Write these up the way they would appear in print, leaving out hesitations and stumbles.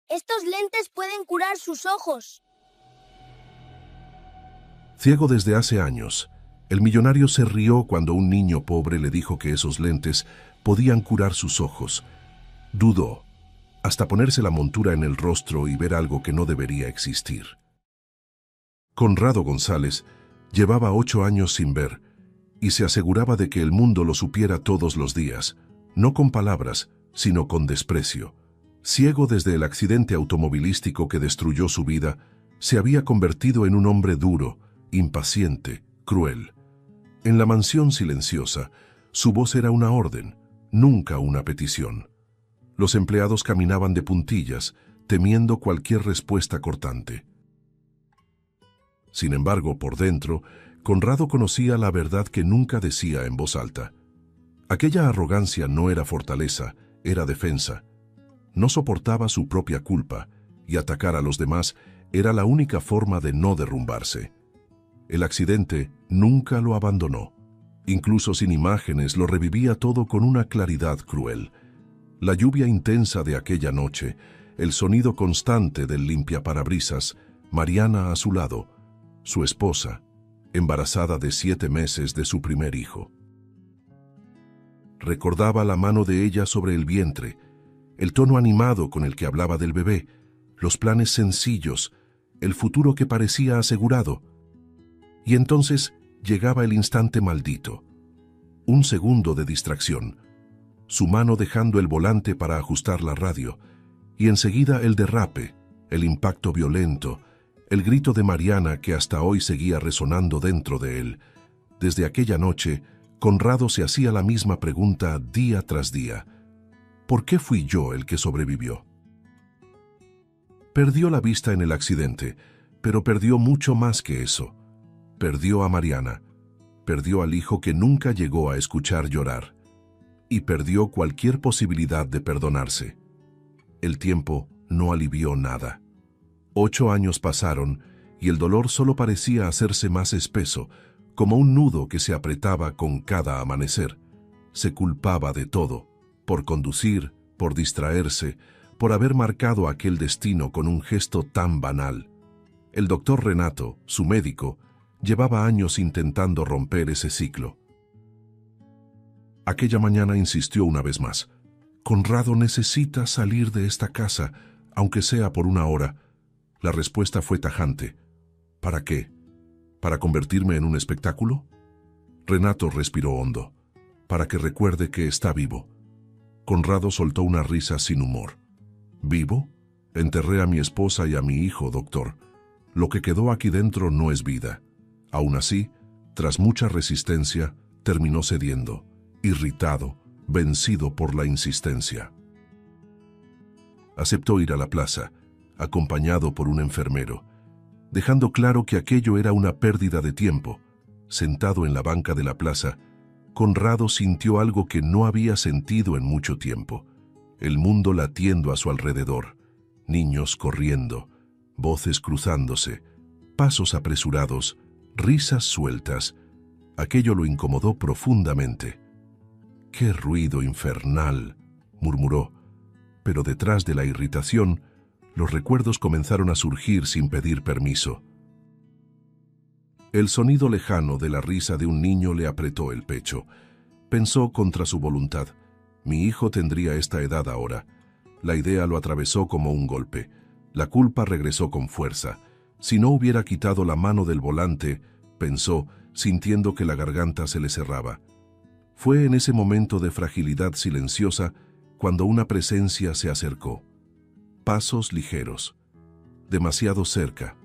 Estos lentes pueden curar sus ojos. Ciego desde hace años, el millonario se rió cuando un niño pobre le dijo que esos lentes podían curar sus ojos. Dudó, hasta ponerse la montura en el rostro y ver algo que no debería existir. Conrado González llevaba 8 años sin ver y se aseguraba de que el mundo lo supiera todos los días, no con palabras, sino con desprecio. Ciego desde el accidente automovilístico que destruyó su vida, se había convertido en un hombre duro, impaciente, cruel. En la mansión silenciosa, su voz era una orden, nunca una petición. Los empleados caminaban de puntillas, temiendo cualquier respuesta cortante. Sin embargo, por dentro, Conrado conocía la verdad que nunca decía en voz alta. Aquella arrogancia no era fortaleza, era defensa. No soportaba su propia culpa, y atacar a los demás era la única forma de no derrumbarse. El accidente nunca lo abandonó. Incluso sin imágenes lo revivía todo con una claridad cruel. La lluvia intensa de aquella noche, el sonido constante del limpiaparabrisas, Mariana a su lado, su esposa, embarazada de 7 meses de su primer hijo. Recordaba la mano de ella sobre el vientre, el tono animado con el que hablaba del bebé, los planes sencillos, el futuro que parecía asegurado. Y entonces llegaba el instante maldito. Un segundo de distracción, su mano dejando el volante para ajustar la radio, y enseguida el derrape, el impacto violento, el grito de Mariana que hasta hoy seguía resonando dentro de él. Desde aquella noche, Conrado se hacía la misma pregunta día tras día. ¿Por qué fui yo el que sobrevivió? Perdió la vista en el accidente, pero perdió mucho más que eso. Perdió a Mariana, perdió al hijo que nunca llegó a escuchar llorar, y perdió cualquier posibilidad de perdonarse. El tiempo no alivió nada. 8 años pasaron y el dolor solo parecía hacerse más espeso, como un nudo que se apretaba con cada amanecer. Se culpaba de todo, por conducir, por distraerse, por haber marcado aquel destino con un gesto tan banal. El doctor Renato, su médico, llevaba años intentando romper ese ciclo. Aquella mañana insistió una vez más. Conrado necesita salir de esta casa, aunque sea por 1 hora. La respuesta fue tajante. ¿Para qué? ¿Para convertirme en un espectáculo? Renato respiró hondo. Para que recuerde que está vivo. Conrado soltó una risa sin humor. ¿Vivo? Enterré a mi esposa y a mi hijo, doctor. Lo que quedó aquí dentro no es vida. Aún así, tras mucha resistencia, terminó cediendo, irritado, vencido por la insistencia. Aceptó ir a la plaza, acompañado por un enfermero, dejando claro que aquello era una pérdida de tiempo. Sentado en la banca de la plaza, Conrado sintió algo que no había sentido en mucho tiempo. El mundo latiendo a su alrededor, niños corriendo, voces cruzándose, pasos apresurados, risas sueltas. Aquello lo incomodó profundamente. «¡Qué ruido infernal!», murmuró, pero detrás de la irritación, los recuerdos comenzaron a surgir sin pedir permiso. El sonido lejano de la risa de un niño le apretó el pecho. Pensó contra su voluntad. Mi hijo tendría esta edad ahora. La idea lo atravesó como un golpe. La culpa regresó con fuerza. Si no hubiera quitado la mano del volante, pensó, sintiendo que la garganta se le cerraba. Fue en ese momento de fragilidad silenciosa cuando una presencia se acercó. Pasos ligeros. Demasiado cerca.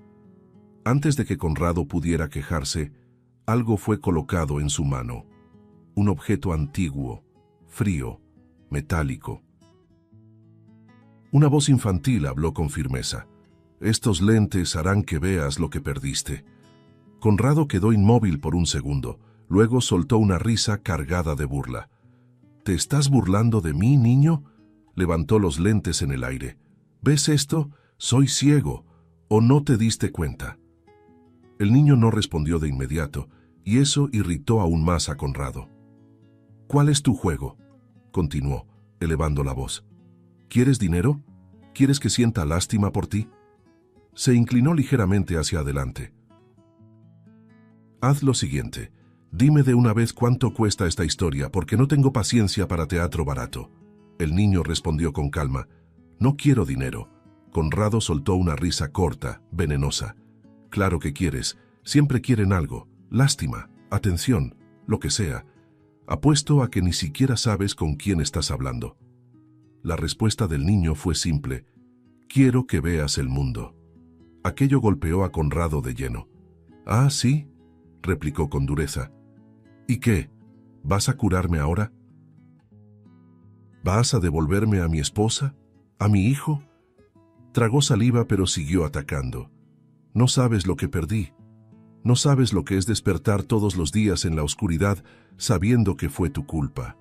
Antes de que Conrado pudiera quejarse, algo fue colocado en su mano. Un objeto antiguo, frío, metálico. Una voz infantil habló con firmeza. «Estos lentes harán que veas lo que perdiste». Conrado quedó inmóvil por un segundo, luego soltó una risa cargada de burla. «¿Te estás burlando de mí, niño?», levantó los lentes en el aire. «¿Ves esto? Soy ciego. ¿O no te diste cuenta?». El niño no respondió de inmediato, y eso irritó aún más a Conrado. «¿Cuál es tu juego?», continuó, elevando la voz. «¿Quieres dinero? ¿Quieres que sienta lástima por ti? Se inclinó ligeramente hacia adelante. Haz lo siguiente. Dime de una vez cuánto cuesta esta historia, porque no tengo paciencia para teatro barato. El niño respondió con calma. No quiero dinero. Conrado soltó una risa corta, venenosa. Claro que quieres. Siempre quieren algo. Lástima, atención, lo que sea. Apuesto a que ni siquiera sabes con quién estás hablando. La respuesta del niño fue simple. Quiero que veas el mundo. Aquello golpeó a Conrado de lleno. Ah, sí, replicó con dureza. ¿Y qué? ¿Vas a curarme ahora? ¿Vas a devolverme a mi esposa? ¿A mi hijo? Tragó saliva, pero siguió atacando. No sabes lo que perdí. No sabes lo que es despertar todos los días en la oscuridad sabiendo que fue tu culpa.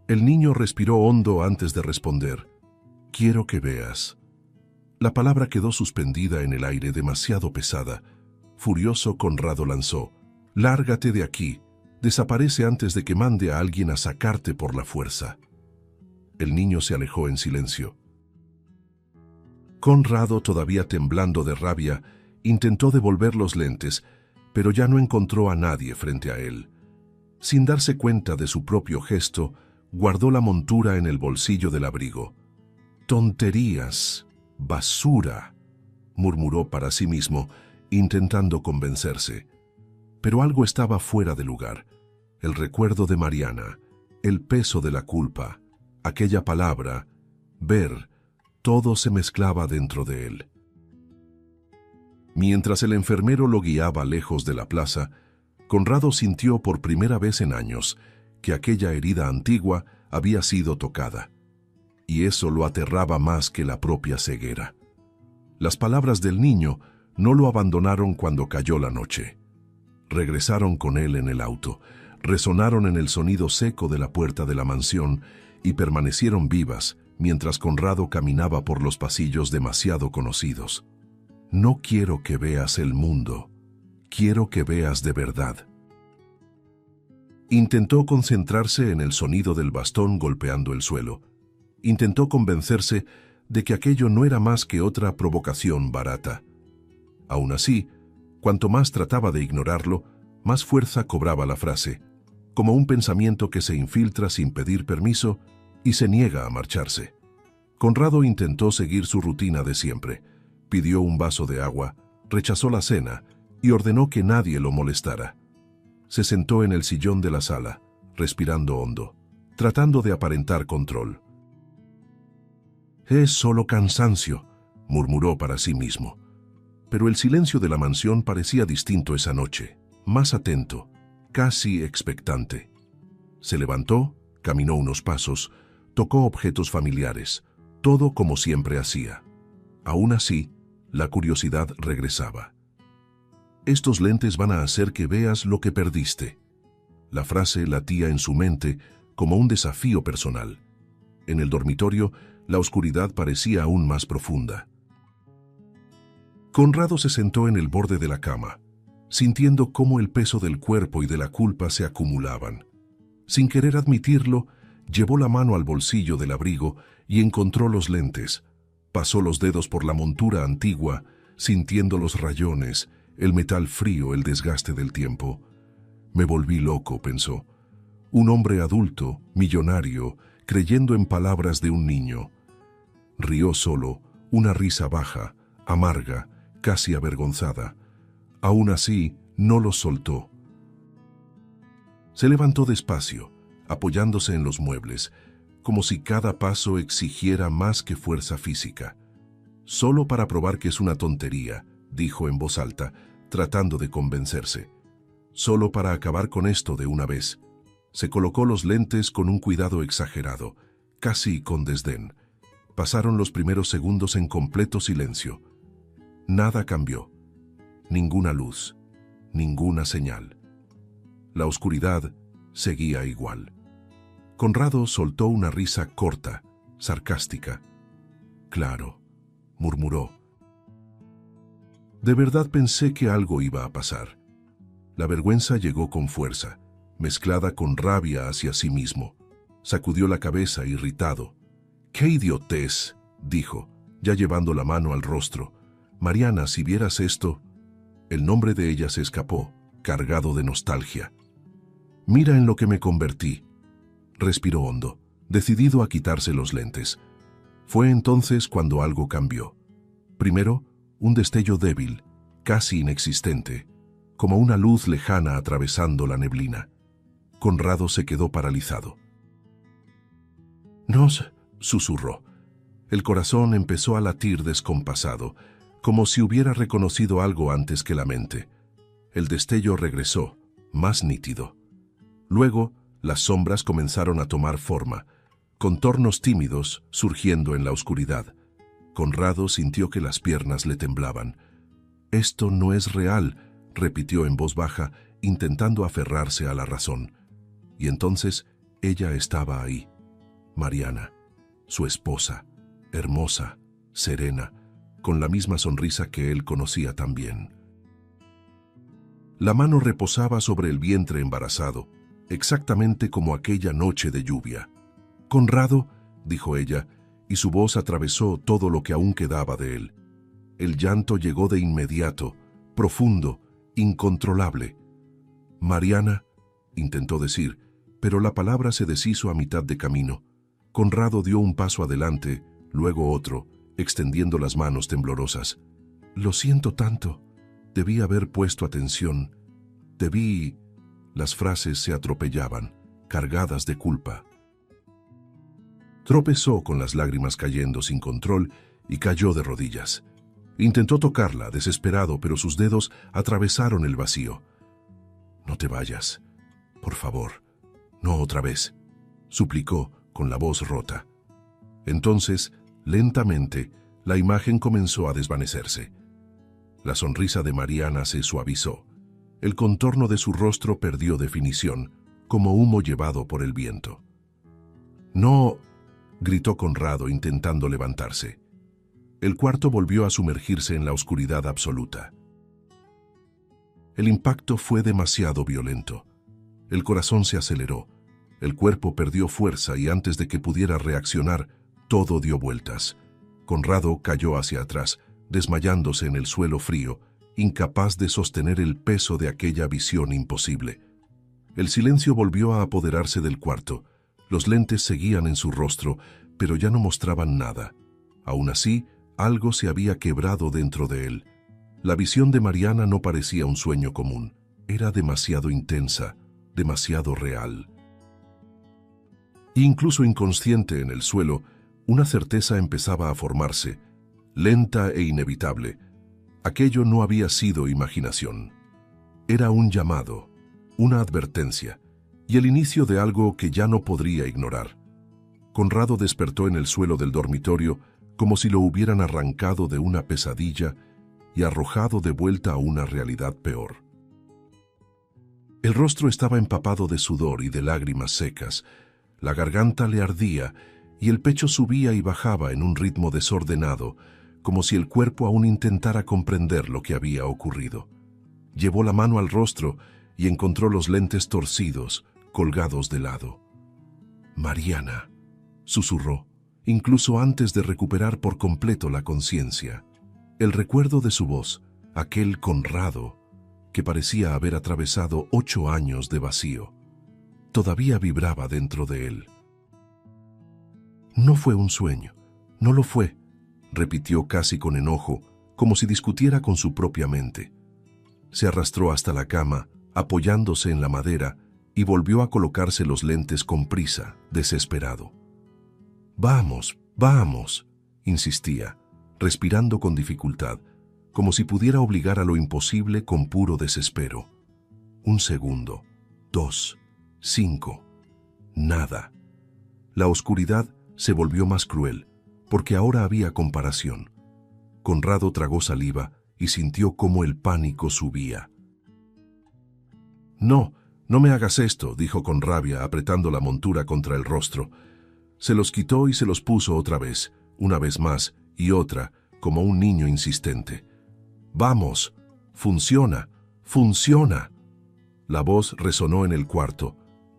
El niño respiró hondo antes de responder. Quiero que veas. La palabra quedó suspendida en el aire, demasiado pesada. Furioso, Conrado lanzó. Lárgate de aquí. Desaparece antes de que mande a alguien a sacarte por la fuerza. El niño se alejó en silencio. Conrado, todavía temblando de rabia, intentó devolver los lentes, pero ya no encontró a nadie frente a él. Sin darse cuenta de su propio gesto, guardó la montura en el bolsillo del abrigo. «Tonterías, basura», murmuró para sí mismo, intentando convencerse. Pero algo estaba fuera de lugar. El recuerdo de Mariana, el peso de la culpa, aquella palabra, ver, todo se mezclaba dentro de él. Mientras el enfermero lo guiaba lejos de la plaza, Conrado sintió por primera vez en años que aquella herida antigua había sido tocada, y eso lo aterraba más que la propia ceguera. Las palabras del niño no lo abandonaron cuando cayó la noche. Regresaron con él en el auto, resonaron en el sonido seco de la puerta de la mansión y permanecieron vivas mientras Conrado caminaba por los pasillos demasiado conocidos. No quiero que veas el mundo, quiero que veas de verdad. Intentó concentrarse en el sonido del bastón golpeando el suelo. Intentó convencerse de que aquello no era más que otra provocación barata. Aún así, cuanto más trataba de ignorarlo, más fuerza cobraba la frase, como un pensamiento que se infiltra sin pedir permiso y se niega a marcharse. Conrado intentó seguir su rutina de siempre. Pidió un vaso de agua, rechazó la cena y ordenó que nadie lo molestara. Se sentó en el sillón de la sala, respirando hondo, tratando de aparentar control. «Es solo cansancio», murmuró para sí mismo. Pero el silencio de la mansión parecía distinto esa noche, más atento, casi expectante. Se levantó, caminó unos pasos, tocó objetos familiares, todo como siempre hacía. Aún así, la curiosidad regresaba. «Estos lentes van a hacer que veas lo que perdiste». La frase latía en su mente como un desafío personal. En el dormitorio, la oscuridad parecía aún más profunda. Conrado se sentó en el borde de la cama, sintiendo cómo el peso del cuerpo y de la culpa se acumulaban. Sin querer admitirlo, llevó la mano al bolsillo del abrigo y encontró los lentes. Pasó los dedos por la montura antigua, sintiendo los rayones, el metal frío, el desgaste del tiempo. Me volví loco, pensó. Un hombre adulto, millonario, creyendo en palabras de un niño. Rió solo, una risa baja, amarga, casi avergonzada. Aún así, no los soltó. Se levantó despacio, apoyándose en los muebles, como si cada paso exigiera más que fuerza física. Solo para probar que es una tontería, dijo en voz alta, tratando de convencerse. Solo para acabar con esto de una vez. Se colocó los lentes con un cuidado exagerado, casi con desdén. Pasaron los primeros segundos en completo silencio. Nada cambió. Ninguna luz, ninguna señal. La oscuridad seguía igual. Conrado soltó una risa corta, sarcástica. «Claro», murmuró. «De verdad pensé que algo iba a pasar». La vergüenza llegó con fuerza, mezclada con rabia hacia sí mismo. Sacudió la cabeza irritado. «¡Qué idiotez!», dijo. ya llevando la mano al rostro. «Mariana, si vieras esto». El nombre de ella se escapó, cargado de nostalgia. «Mira en lo que me convertí». Respiró hondo, decidido a quitarse los lentes. Fue entonces cuando algo cambió. Primero, un destello débil, casi inexistente, como una luz lejana atravesando la neblina. Conrado se quedó paralizado. «Nos», susurró. El corazón empezó a latir descompasado, como si hubiera reconocido algo antes que la mente. El destello regresó, más nítido. Luego, las sombras comenzaron a tomar forma, contornos tímidos surgiendo en la oscuridad. Conrado sintió que las piernas le temblaban. «Esto no es real», repitió en voz baja, intentando aferrarse a la razón. Y entonces ella estaba ahí. Mariana, su esposa, hermosa, serena, con la misma sonrisa que él conocía tan bien. La mano reposaba sobre el vientre embarazado, exactamente como aquella noche de lluvia. «Conrado», dijo ella, y su voz atravesó todo lo que aún quedaba de él. El llanto llegó de inmediato, profundo, incontrolable. «Mariana», intentó decir, pero la palabra se deshizo a mitad de camino. Conrado dio un paso adelante, luego otro, extendiendo las manos temblorosas. «Lo siento tanto. Debí haber puesto atención. Debí...» Las frases se atropellaban, cargadas de culpa. Tropezó con las lágrimas cayendo sin control y cayó de rodillas. Intentó tocarla, desesperado, pero sus dedos atravesaron el vacío. «No te vayas. Por favor. No otra vez», suplicó con la voz rota. Entonces, lentamente, la imagen comenzó a desvanecerse. La sonrisa de Mariana se suavizó. El contorno de su rostro perdió definición, como humo llevado por el viento. «No», gritó Conrado intentando levantarse. El cuarto volvió a sumergirse en la oscuridad absoluta. El impacto fue demasiado violento. El corazón se aceleró, el cuerpo perdió fuerza y antes de que pudiera reaccionar, todo dio vueltas. Conrado cayó hacia atrás, desmayándose en el suelo frío, incapaz de sostener el peso de aquella visión imposible. El silencio volvió a apoderarse del cuarto. Los lentes seguían en su rostro, pero ya no mostraban nada. Aún así, algo se había quebrado dentro de él. La visión de Mariana no parecía un sueño común. Era demasiado intensa, demasiado real. Incluso inconsciente en el suelo, una certeza empezaba a formarse, lenta e inevitable. Aquello no había sido imaginación. Era un llamado, una advertencia, y el inicio de algo que ya no podría ignorar. Conrado despertó en el suelo del dormitorio como si lo hubieran arrancado de una pesadilla y arrojado de vuelta a una realidad peor. El rostro estaba empapado de sudor y de lágrimas secas, la garganta le ardía y el pecho subía y bajaba en un ritmo desordenado, como si el cuerpo aún intentara comprender lo que había ocurrido. Llevó la mano al rostro y encontró los lentes torcidos, colgados de lado. «Mariana», susurró, incluso antes de recuperar por completo la conciencia. El recuerdo de su voz, aquel Conrado, que parecía haber atravesado 8 años de vacío, todavía vibraba dentro de él. «No fue un sueño, no lo fue», repitió casi con enojo, como si discutiera con su propia mente. Se arrastró hasta la cama, apoyándose en la madera, y volvió a colocarse los lentes con prisa, desesperado. «Vamos, vamos», insistía, respirando con dificultad, como si pudiera obligar a lo imposible con puro desespero. 1 segundo, 2, 5, nada. La oscuridad se volvió más cruel, porque ahora había comparación. Conrado tragó saliva y sintió cómo el pánico subía. «No, no me hagas esto», dijo con rabia, apretando la montura contra el rostro. Se los quitó y se los puso otra vez, una vez más y otra, como un niño insistente. «Vamos, funciona, funciona». La voz resonó en el cuarto,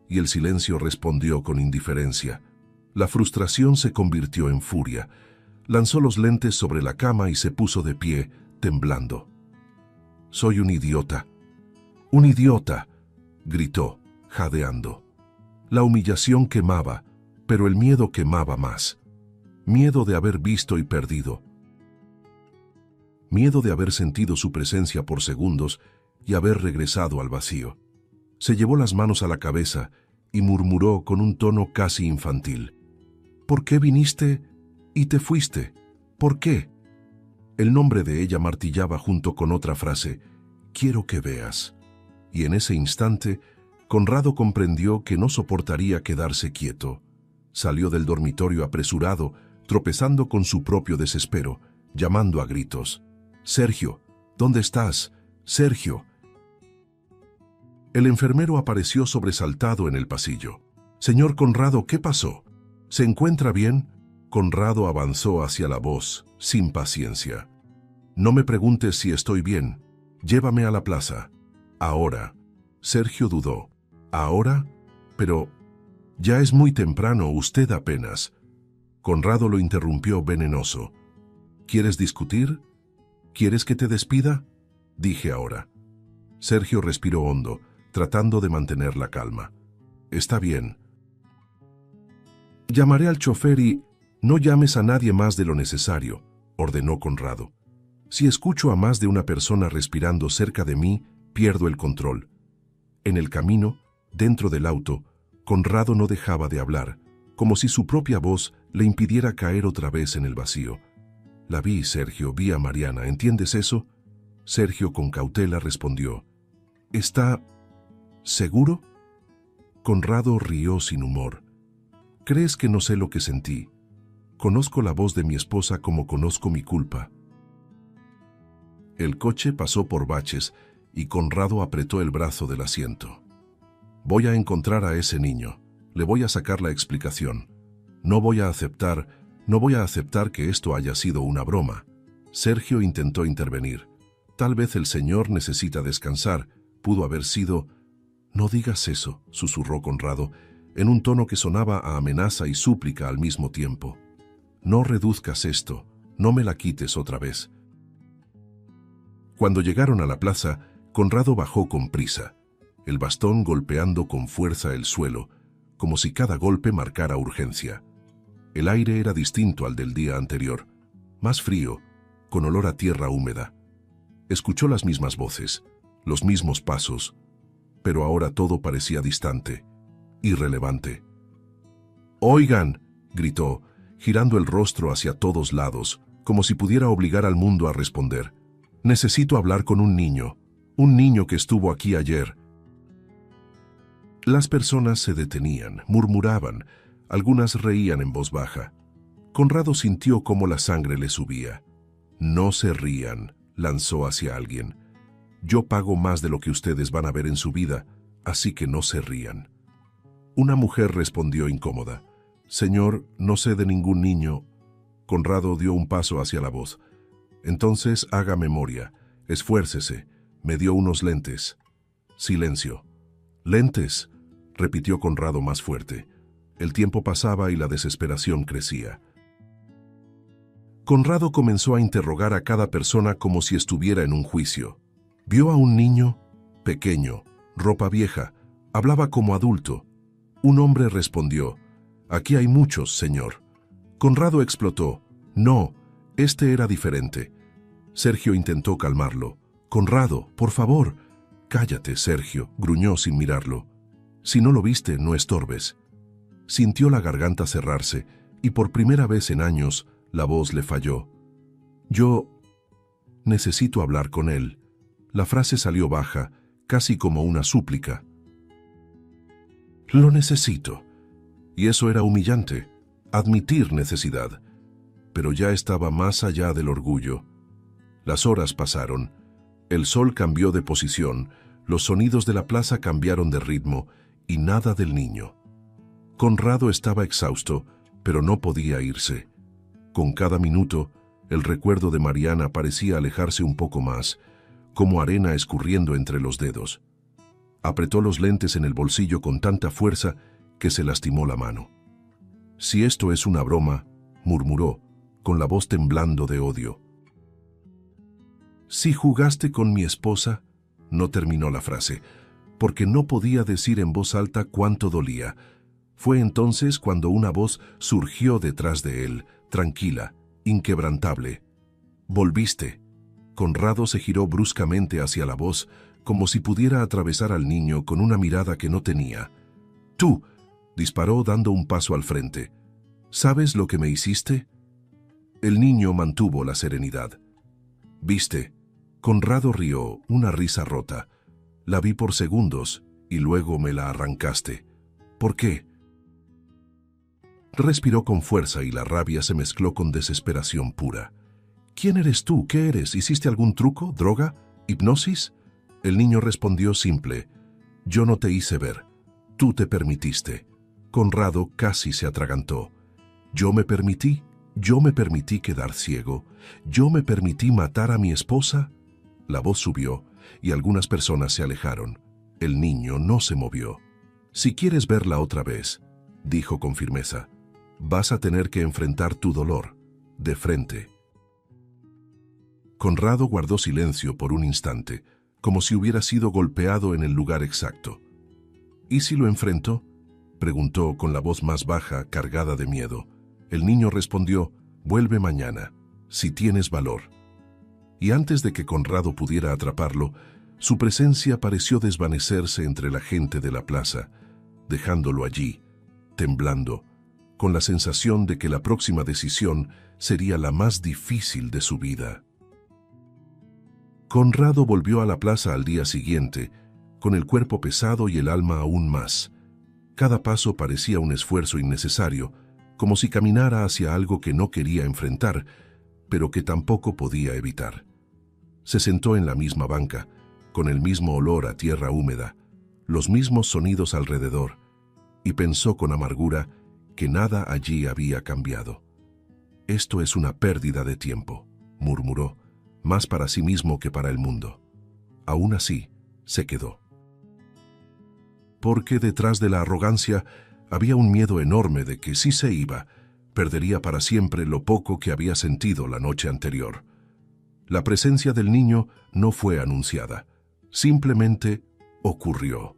y el silencio respondió con indiferencia. La frustración se convirtió en furia. Lanzó los lentes sobre la cama y se puso de pie, temblando. «Soy un idiota. ¡Un idiota!», gritó, jadeando. La humillación quemaba, pero el miedo quemaba más. Miedo de haber visto y perdido. Miedo de haber sentido su presencia por segundos y haber regresado al vacío. Se llevó las manos a la cabeza y murmuró con un tono casi infantil: «¿Por qué viniste y te fuiste? ¿Por qué?». El nombre de ella martillaba junto con otra frase: «Quiero que veas». Y en ese instante, Conrado comprendió que no soportaría quedarse quieto. Salió del dormitorio apresurado, tropezando con su propio desespero, llamando a gritos: «Sergio, ¿dónde estás? Sergio». El enfermero apareció sobresaltado en el pasillo. «Señor Conrado, ¿qué pasó? ¿Se encuentra bien?». Conrado avanzó hacia la voz, sin paciencia. «No me preguntes si estoy bien. Llévame a la plaza. Ahora». Sergio dudó. «¿Ahora? Pero ya es muy temprano, usted apenas». Conrado lo interrumpió venenoso. «¿Quieres discutir? ¿Quieres que te despida?». «Dije ahora». Sergio respiró hondo, tratando de mantener la calma. «Está bien. Llamaré al chofer y no llames a nadie más de lo necesario», ordenó Conrado. «Si escucho a más de una persona respirando cerca de mí, pierdo el control». En el camino, dentro del auto, Conrado no dejaba de hablar, como si su propia voz le impidiera caer otra vez en el vacío. «La vi, Sergio, vi a Mariana, ¿entiendes eso?». Sergio con cautela respondió: «¿Está seguro?». Conrado rió sin humor. «¿Crees que no sé lo que sentí? Conozco la voz de mi esposa como conozco mi culpa». El coche pasó por baches y Conrado apretó el brazo del asiento. «Voy a encontrar a ese niño. Le voy a sacar la explicación. No voy a aceptar que esto haya sido una broma». Sergio intentó intervenir. «Tal vez el señor necesita descansar. Pudo haber sido...». «No digas eso», susurró Conrado, en un tono que sonaba a amenaza y súplica al mismo tiempo. «No reduzcas esto. No me la quites otra vez». Cuando llegaron a la plaza, Conrado bajó con prisa, el bastón golpeando con fuerza el suelo, como si cada golpe marcara urgencia. El aire era distinto al del día anterior, más frío, con olor a tierra húmeda. Escuchó las mismas voces, los mismos pasos, pero ahora todo parecía distante, irrelevante. «Oigan», gritó, girando el rostro hacia todos lados, como si pudiera obligar al mundo a responder. «Necesito hablar con un niño que estuvo aquí ayer». Las personas se detenían, murmuraban, algunas reían en voz baja. Conrado sintió cómo la sangre le subía. «No se rían», lanzó hacia alguien. «Yo pago más de lo que ustedes van a ver en su vida, así que no se rían». Una mujer respondió incómoda: «Señor, no sé de ningún niño». Conrado dio un paso hacia la voz. «Entonces haga memoria, esfuércese». Me dio unos lentes. Silencio. «¿Lentes?», repitió Conrado más fuerte. El tiempo pasaba y la desesperación crecía. Conrado comenzó a interrogar a cada persona como si estuviera en un juicio. Vio a un niño, pequeño, ropa vieja, hablaba como adulto. Un hombre respondió: «Aquí hay muchos, señor». Conrado explotó: «No, este era diferente». Sergio intentó calmarlo. «Conrado, por favor». «Cállate, Sergio», gruñó sin mirarlo. «Si no lo viste, no estorbes». Sintió la garganta cerrarse y por primera vez en años la voz le falló. «Yo necesito hablar con él». La frase salió baja, casi como una súplica. «Lo necesito». Y eso era humillante, admitir necesidad. Pero ya estaba más allá del orgullo. Las horas pasaron. El sol cambió de posición, los sonidos de la plaza cambiaron de ritmo y nada del niño. Conrado estaba exhausto, pero no podía irse. Con cada minuto, el recuerdo de Mariana parecía alejarse un poco más, como arena escurriendo entre los dedos. Apretó los lentes en el bolsillo con tanta fuerza que se lastimó la mano. «Si esto es una broma», murmuró, con la voz temblando de odio. «Si jugaste con mi esposa», no terminó la frase, porque no podía decir en voz alta cuánto dolía. Fue entonces cuando una voz surgió detrás de él, tranquila, inquebrantable. «Volviste». Conrado se giró bruscamente hacia la voz, como si pudiera atravesar al niño con una mirada que no tenía. «Tú», disparó dando un paso al frente. «¿Sabes lo que me hiciste?» El niño mantuvo la serenidad. «¿Viste?» Conrado rió, una risa rota. «La vi por segundos y luego me la arrancaste. ¿Por qué?» Respiró con fuerza y la rabia se mezcló con desesperación pura. «¿Quién eres tú? ¿Qué eres? ¿Hiciste algún truco? ¿Droga? ¿Hipnosis?» El niño respondió simple. «Yo no te hice ver. Tú te permitiste». Conrado casi se atragantó. «¿Yo me permití? ¿Yo me permití quedar ciego? ¿Yo me permití matar a mi esposa?» La voz subió y algunas personas se alejaron. El niño no se movió. «Si quieres verla otra vez», dijo con firmeza, «vas a tener que enfrentar tu dolor, de frente». Conrado guardó silencio por un instante, como si hubiera sido golpeado en el lugar exacto. «¿Y si lo enfrento?», preguntó con la voz más baja, cargada de miedo. El niño respondió: «Vuelve mañana, si tienes valor». Y antes de que Conrado pudiera atraparlo, su presencia pareció desvanecerse entre la gente de la plaza, dejándolo allí, temblando, con la sensación de que la próxima decisión sería la más difícil de su vida. Conrado volvió a la plaza al día siguiente, con el cuerpo pesado y el alma aún más. Cada paso parecía un esfuerzo innecesario, como si caminara hacia algo que no quería enfrentar, pero que tampoco podía evitar. Se sentó en la misma banca, con el mismo olor a tierra húmeda, los mismos sonidos alrededor, y pensó con amargura que nada allí había cambiado. «Esto es una pérdida de tiempo», murmuró, más para sí mismo que para el mundo. Aún así, se quedó. Porque detrás de la arrogancia había un miedo enorme de que si se iba, perdería para siempre lo poco que había sentido la noche anterior. La presencia del niño no fue anunciada, simplemente ocurrió.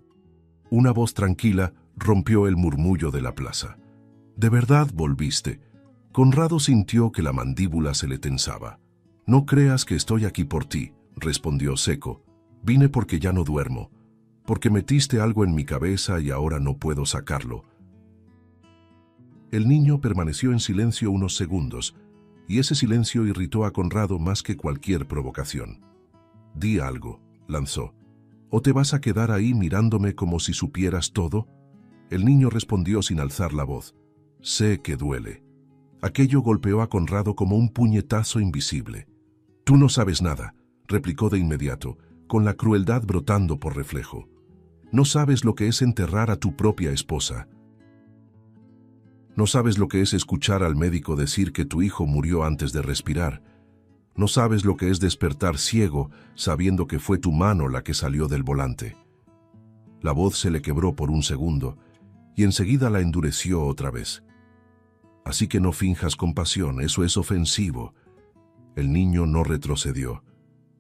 Una voz tranquila rompió el murmullo de la plaza. «¿De verdad volviste?» Conrado sintió que la mandíbula se le tensaba. «No creas que estoy aquí por ti», respondió seco. «Vine porque ya no duermo, porque metiste algo en mi cabeza y ahora no puedo sacarlo». El niño permaneció en silencio unos segundos, y ese silencio irritó a Conrado más que cualquier provocación. «Di algo», lanzó. «¿O te vas a quedar ahí mirándome como si supieras todo?» El niño respondió sin alzar la voz. «Sé que duele». Aquello golpeó a Conrado como un puñetazo invisible. «Tú no sabes nada», replicó de inmediato, con la crueldad brotando por reflejo. «No sabes lo que es enterrar a tu propia esposa. No sabes lo que es escuchar al médico decir que tu hijo murió antes de respirar. No sabes lo que es despertar ciego sabiendo que fue tu mano la que salió del volante». La voz se le quebró por un segundo y enseguida la endureció otra vez. «Así que no finjas compasión, eso es ofensivo». El niño no retrocedió.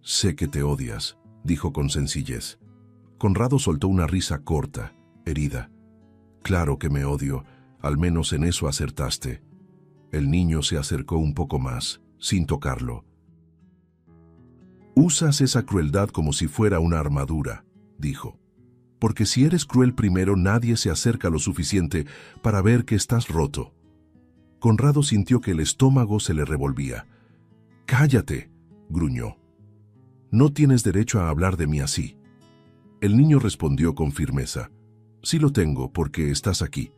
«Sé que te odias», dijo con sencillez. Conrado soltó una risa corta, herida. «Claro que me odio, al menos en eso acertaste». El niño se acercó un poco más, sin tocarlo. «Usas esa crueldad como si fuera una armadura», dijo. «Porque si eres cruel primero, nadie se acerca lo suficiente para ver que estás roto». Conrado sintió que el estómago se le revolvía. «Cállate», gruñó. «No tienes derecho a hablar de mí así». El niño respondió con firmeza. «Sí lo tengo, porque estás aquí».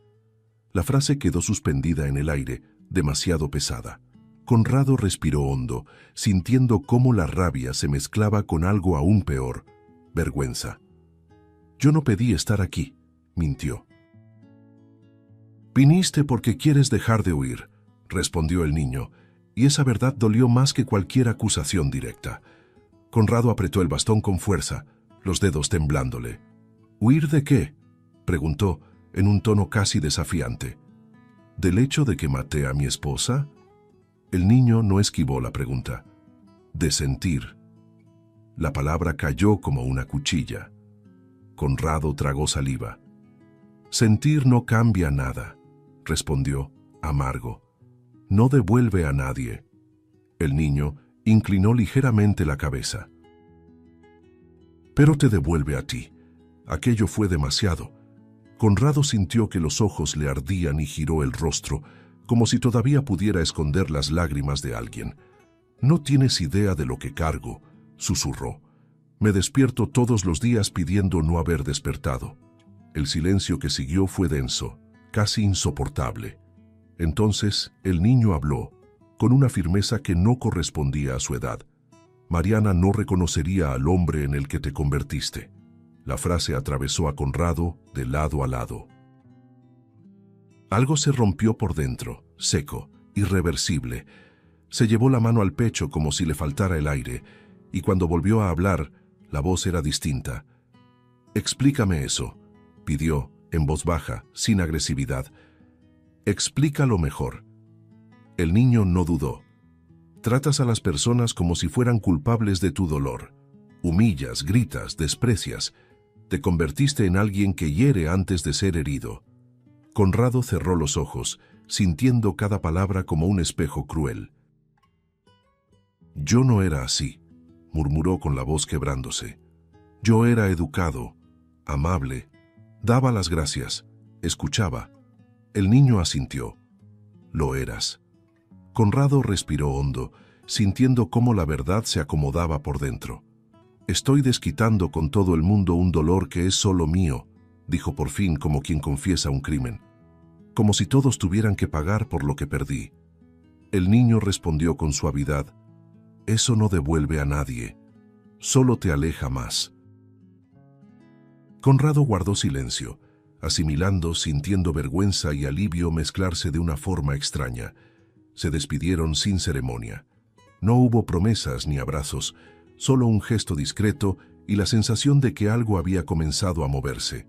La frase quedó suspendida en el aire, demasiado pesada. Conrado respiró hondo, sintiendo cómo la rabia se mezclaba con algo aún peor, vergüenza. «Yo no pedí estar aquí», mintió. «Viniste porque quieres dejar de huir», respondió el niño, y esa verdad dolió más que cualquier acusación directa. Conrado apretó el bastón con fuerza, los dedos temblándole. «¿Huir de qué?», preguntó, en un tono casi desafiante. «¿Del hecho de que maté a mi esposa?». El niño no esquivó la pregunta. De sentir. La palabra cayó como una cuchilla. Conrado tragó saliva. Sentir no cambia nada, respondió, amargo. No devuelve a nadie. El niño inclinó ligeramente la cabeza. Pero te devuelve a ti. Aquello fue demasiado. Conrado sintió que los ojos le ardían y giró el rostro, como si todavía pudiera esconder las lágrimas de alguien. No tienes idea de lo que cargo, susurró. Me despierto todos los días pidiendo no haber despertado. El silencio que siguió fue denso, casi insoportable. Entonces el niño habló, con una firmeza que no correspondía a su edad. Mariana no reconocería al hombre en el que te convertiste. La frase atravesó a Conrado de lado a lado. Algo se rompió por dentro, seco, irreversible. Se llevó la mano al pecho como si le faltara el aire, y cuando volvió a hablar, la voz era distinta. «Explícame eso», pidió, en voz baja, sin agresividad. «Explícalo mejor». El niño no dudó. Tratas a las personas como si fueran culpables de tu dolor. Humillas, gritas, desprecias. Te convertiste en alguien que hiere antes de ser herido. Conrado cerró los ojos, sintiendo cada palabra como un espejo cruel. «Yo no era así», murmuró con la voz quebrándose. «Yo era educado, amable, daba las gracias, escuchaba». El niño asintió. «Lo eras». Conrado respiró hondo, sintiendo cómo la verdad se acomodaba por dentro. «Estoy desquitando con todo el mundo un dolor que es solo mío», dijo por fin como quien confiesa un crimen. «Como si todos tuvieran que pagar por lo que perdí». El niño respondió con suavidad. «Eso no devuelve a nadie, solo te aleja más». Conrado guardó silencio, asimilando, sintiendo vergüenza y alivio mezclarse de una forma extraña. Se despidieron sin ceremonia. No hubo promesas ni abrazos, solo un gesto discreto y la sensación de que algo había comenzado a moverse.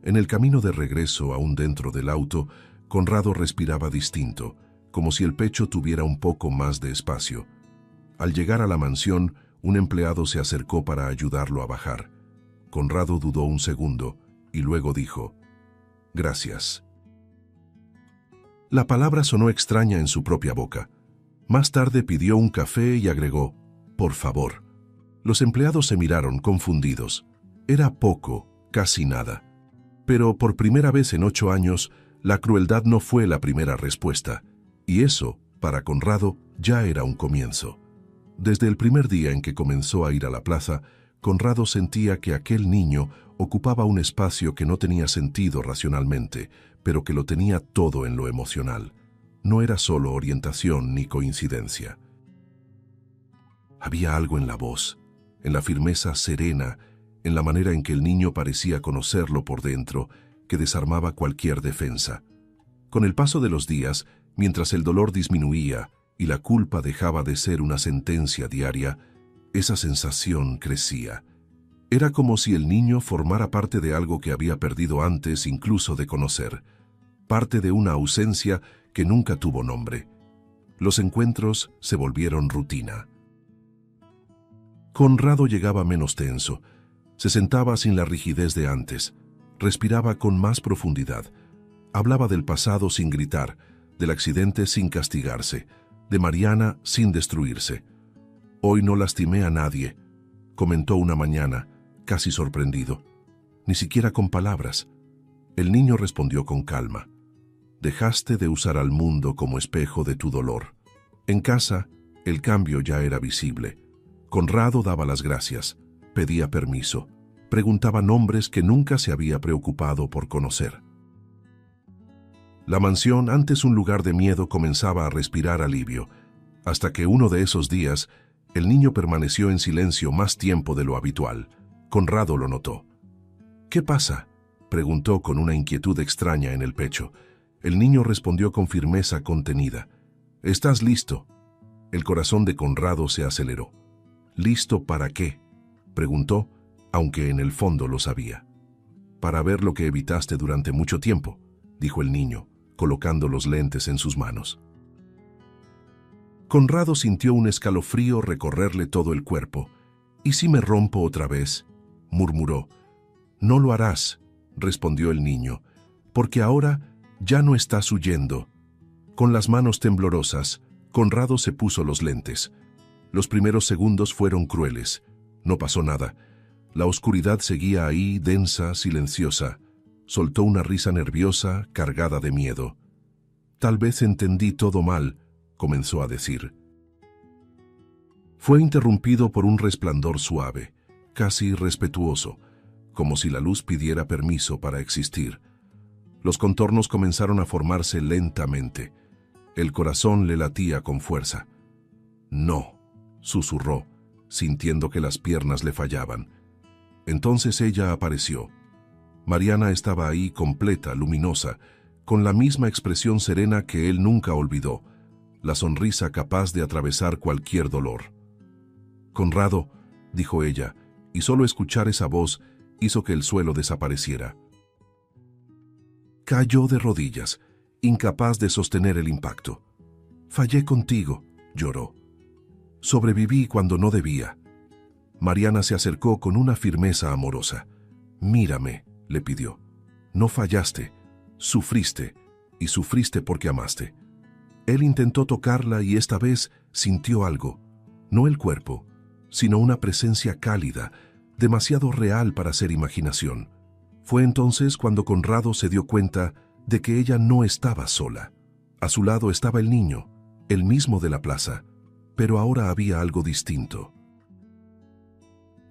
En el camino de regreso, aún dentro del auto, Conrado respiraba distinto, como si el pecho tuviera un poco más de espacio. Al llegar a la mansión, un empleado se acercó para ayudarlo a bajar. Conrado dudó un segundo y luego dijo: «Gracias». La palabra sonó extraña en su propia boca. Más tarde pidió un café y agregó: «Por favor». Los empleados se miraron confundidos. Era poco, casi nada. Pero por primera vez en 8 años, la crueldad no fue la primera respuesta. Y eso, para Conrado, ya era un comienzo. Desde el primer día en que comenzó a ir a la plaza, Conrado sentía que aquel niño ocupaba un espacio que no tenía sentido racionalmente, pero que lo tenía todo en lo emocional. No era solo orientación ni coincidencia. Había algo en la voz, en la firmeza serena, en la manera en que el niño parecía conocerlo por dentro, que desarmaba cualquier defensa. Con el paso de los días, mientras el dolor disminuía y la culpa dejaba de ser una sentencia diaria, esa sensación crecía. Era como si el niño formara parte de algo que había perdido antes incluso de conocer, parte de una ausencia que nunca tuvo nombre. Los encuentros se volvieron rutina. Conrado llegaba menos tenso, se sentaba sin la rigidez de antes, respiraba con más profundidad, hablaba del pasado sin gritar, del accidente sin castigarse, de Mariana sin destruirse. «Hoy no lastimé a nadie», comentó una mañana, casi sorprendido. «Ni siquiera con palabras». El niño respondió con calma: «Dejaste de usar al mundo como espejo de tu dolor». En casa, el cambio ya era visible. Conrado daba las gracias, pedía permiso, preguntaba nombres que nunca se había preocupado por conocer. La mansión, antes un lugar de miedo, comenzaba a respirar alivio, hasta que uno de esos días, el niño permaneció en silencio más tiempo de lo habitual. Conrado lo notó. «¿Qué pasa?», preguntó con una inquietud extraña en el pecho. El niño respondió con firmeza contenida: «¿Estás listo?». El corazón de Conrado se aceleró. «¿Listo para qué?», preguntó, aunque en el fondo lo sabía. «Para ver lo que evitaste durante mucho tiempo», dijo el niño, colocando los lentes en sus manos. Conrado sintió un escalofrío recorrerle todo el cuerpo. «¿Y si me rompo otra vez?», murmuró. «No lo harás», respondió el niño, «porque ahora ya no estás huyendo». Con las manos temblorosas, Conrado se puso los lentes. Los primeros segundos fueron crueles. No pasó nada. La oscuridad seguía ahí, densa, silenciosa. Soltó una risa nerviosa, cargada de miedo. «Tal vez entendí todo mal», comenzó a decir. Fue interrumpido por un resplandor suave, casi respetuoso, como si la luz pidiera permiso para existir. Los contornos comenzaron a formarse lentamente. El corazón le latía con fuerza. «No», susurró, sintiendo que las piernas le fallaban. Entonces ella apareció. Mariana estaba ahí completa, luminosa, con la misma expresión serena que él nunca olvidó, la sonrisa capaz de atravesar cualquier dolor. «Conrado», dijo ella, y solo escuchar esa voz hizo que el suelo desapareciera. Cayó de rodillas, incapaz de sostener el impacto. «Fallé contigo», lloró. «Sobreviví cuando no debía». Mariana se acercó con una firmeza amorosa. «Mírame», le pidió. «No fallaste, sufriste, y sufriste porque amaste». Él intentó tocarla y esta vez sintió algo, no el cuerpo, sino una presencia cálida, demasiado real para ser imaginación. Fue entonces cuando Conrado se dio cuenta de que ella no estaba sola. A su lado estaba el niño, el mismo de la plaza, pero ahora había algo distinto.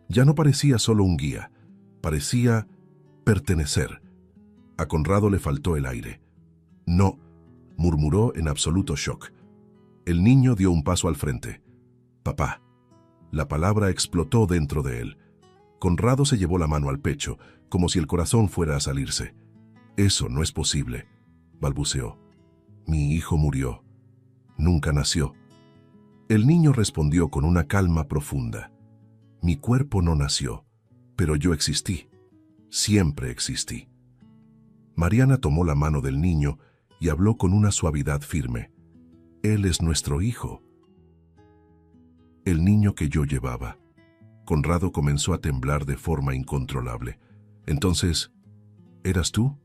Ya no parecía solo un guía, parecía pertenecer. A Conrado le faltó el aire. «No», murmuró en absoluto shock. El niño dio un paso al frente. «Papá». La palabra explotó dentro de él. Conrado se llevó la mano al pecho, como si el corazón fuera a salirse. «Eso no es posible», balbuceó. «Mi hijo murió. Nunca nació». El niño respondió con una calma profunda. «Mi cuerpo no nació, pero yo existí. Siempre existí». Mariana tomó la mano del niño y habló con una suavidad firme. «Él es nuestro hijo». El niño que yo llevaba. Conrado comenzó a temblar de forma incontrolable. «Entonces, ¿eras tú?»,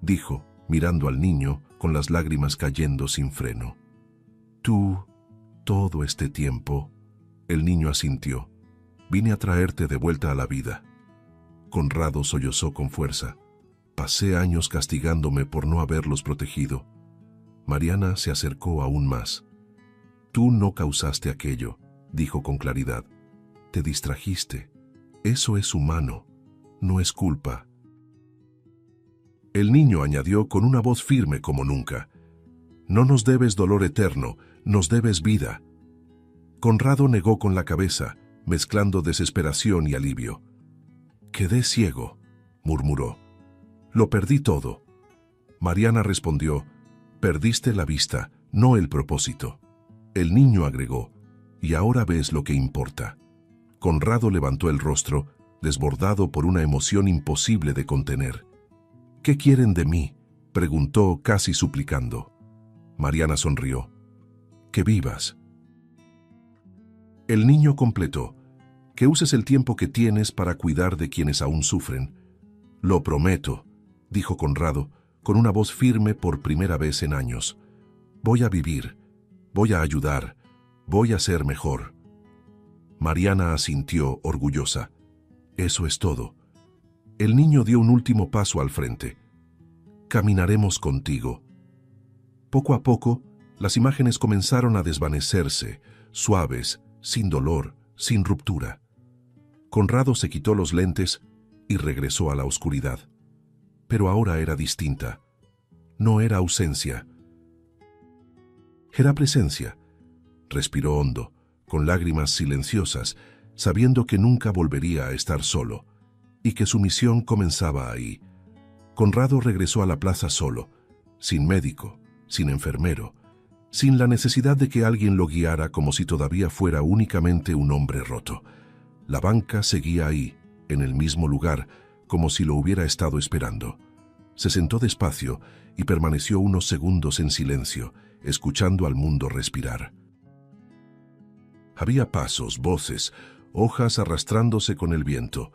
dijo, mirando al niño con las lágrimas cayendo sin freno. «Tú, todo este tiempo», el niño asintió. «Vine a traerte de vuelta a la vida». Conrado sollozó con fuerza. «Pasé años castigándome por no haberlos protegido». Mariana se acercó aún más. «Tú no causaste aquello», dijo con claridad. «Te distrajiste. Eso es humano. No es culpa». El niño añadió con una voz firme como nunca. «No nos debes dolor eterno, nos debes vida». Conrado negó con la cabeza, mezclando desesperación y alivio. «Quedé ciego», murmuró. «Lo perdí todo». Mariana respondió, «Perdiste la vista, no el propósito». El niño agregó, «Y ahora ves lo que importa». Conrado levantó el rostro, desbordado por una emoción imposible de contener. «¿Qué quieren de mí?», preguntó casi suplicando. Mariana sonrió. «Que vivas». El niño completó. «Que uses el tiempo que tienes para cuidar de quienes aún sufren». «Lo prometo», dijo Conrado, con una voz firme por primera vez en años. «Voy a vivir, voy a ayudar, voy a ser mejor». Mariana asintió, orgullosa. «Eso es todo». El niño dio un último paso al frente. «Caminaremos contigo». Poco a poco, las imágenes comenzaron a desvanecerse, suaves, sin dolor, sin ruptura. Conrado se quitó los lentes y regresó a la oscuridad. Pero ahora era distinta. No era ausencia. Era presencia. Respiró hondo, con lágrimas silenciosas, sabiendo que nunca volvería a estar solo, y que su misión comenzaba ahí. Conrado regresó a la plaza solo, sin médico, sin enfermero, sin la necesidad de que alguien lo guiara como si todavía fuera únicamente un hombre roto. La banca seguía ahí, en el mismo lugar, como si lo hubiera estado esperando. Se sentó despacio y permaneció unos segundos en silencio, escuchando al mundo respirar. Había pasos, voces, hojas arrastrándose con el viento,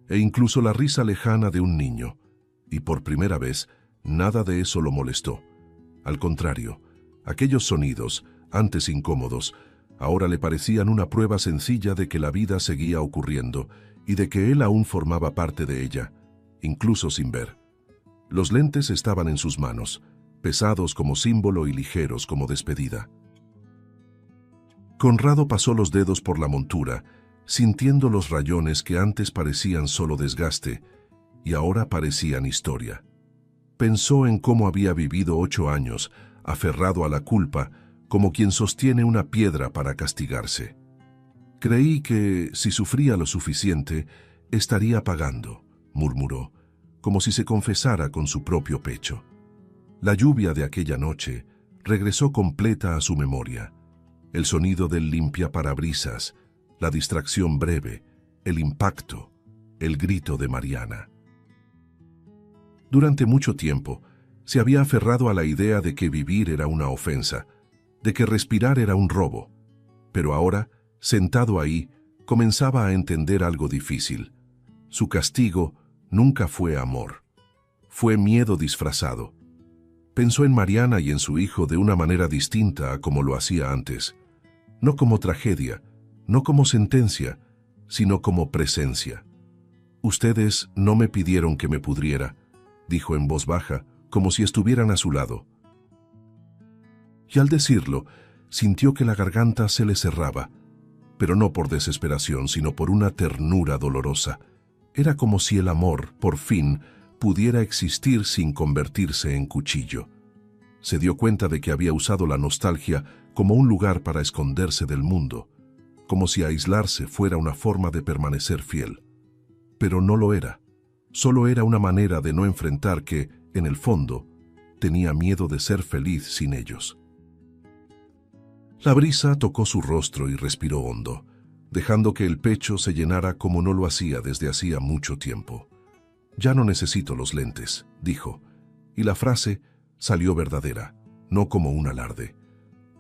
e incluso la risa lejana de un niño. Y por primera vez, nada de eso lo molestó. Al contrario, aquellos sonidos, antes incómodos, ahora le parecían una prueba sencilla de que la vida seguía ocurriendo y de que él aún formaba parte de ella, incluso sin ver. Los lentes estaban en sus manos, pesados como símbolo y ligeros como despedida. Conrado pasó los dedos por la montura, sintiendo los rayones que antes parecían solo desgaste y ahora parecían historia. Pensó en cómo había vivido 8 años, aferrado a la culpa, como quien sostiene una piedra para castigarse. Creí que, si sufría lo suficiente, estaría pagando, murmuró, como si se confesara con su propio pecho. La lluvia de aquella noche regresó completa a su memoria. El sonido del limpiaparabrisas, la distracción breve, el impacto, el grito de Mariana. Durante mucho tiempo, se había aferrado a la idea de que vivir era una ofensa, de que respirar era un robo. Pero ahora, sentado ahí, comenzaba a entender algo difícil. Su castigo nunca fue amor. Fue miedo disfrazado. Pensó en Mariana y en su hijo de una manera distinta a como lo hacía antes. No como tragedia, no como sentencia, sino como presencia. «Ustedes no me pidieron que me pudriera», dijo en voz baja, como si estuvieran a su lado. Y al decirlo, sintió que la garganta se le cerraba, pero no por desesperación, sino por una ternura dolorosa. Era como si el amor, por fin, pudiera existir sin convertirse en cuchillo. Se dio cuenta de que había usado la nostalgia como un lugar para esconderse del mundo, como si aislarse fuera una forma de permanecer fiel. Pero no lo era. Solo era una manera de no enfrentar que, en el fondo, tenía miedo de ser feliz sin ellos. La brisa tocó su rostro y respiró hondo, dejando que el pecho se llenara como no lo hacía desde hacía mucho tiempo. «Ya no necesito los lentes», dijo, y la frase salió verdadera, no como un alarde,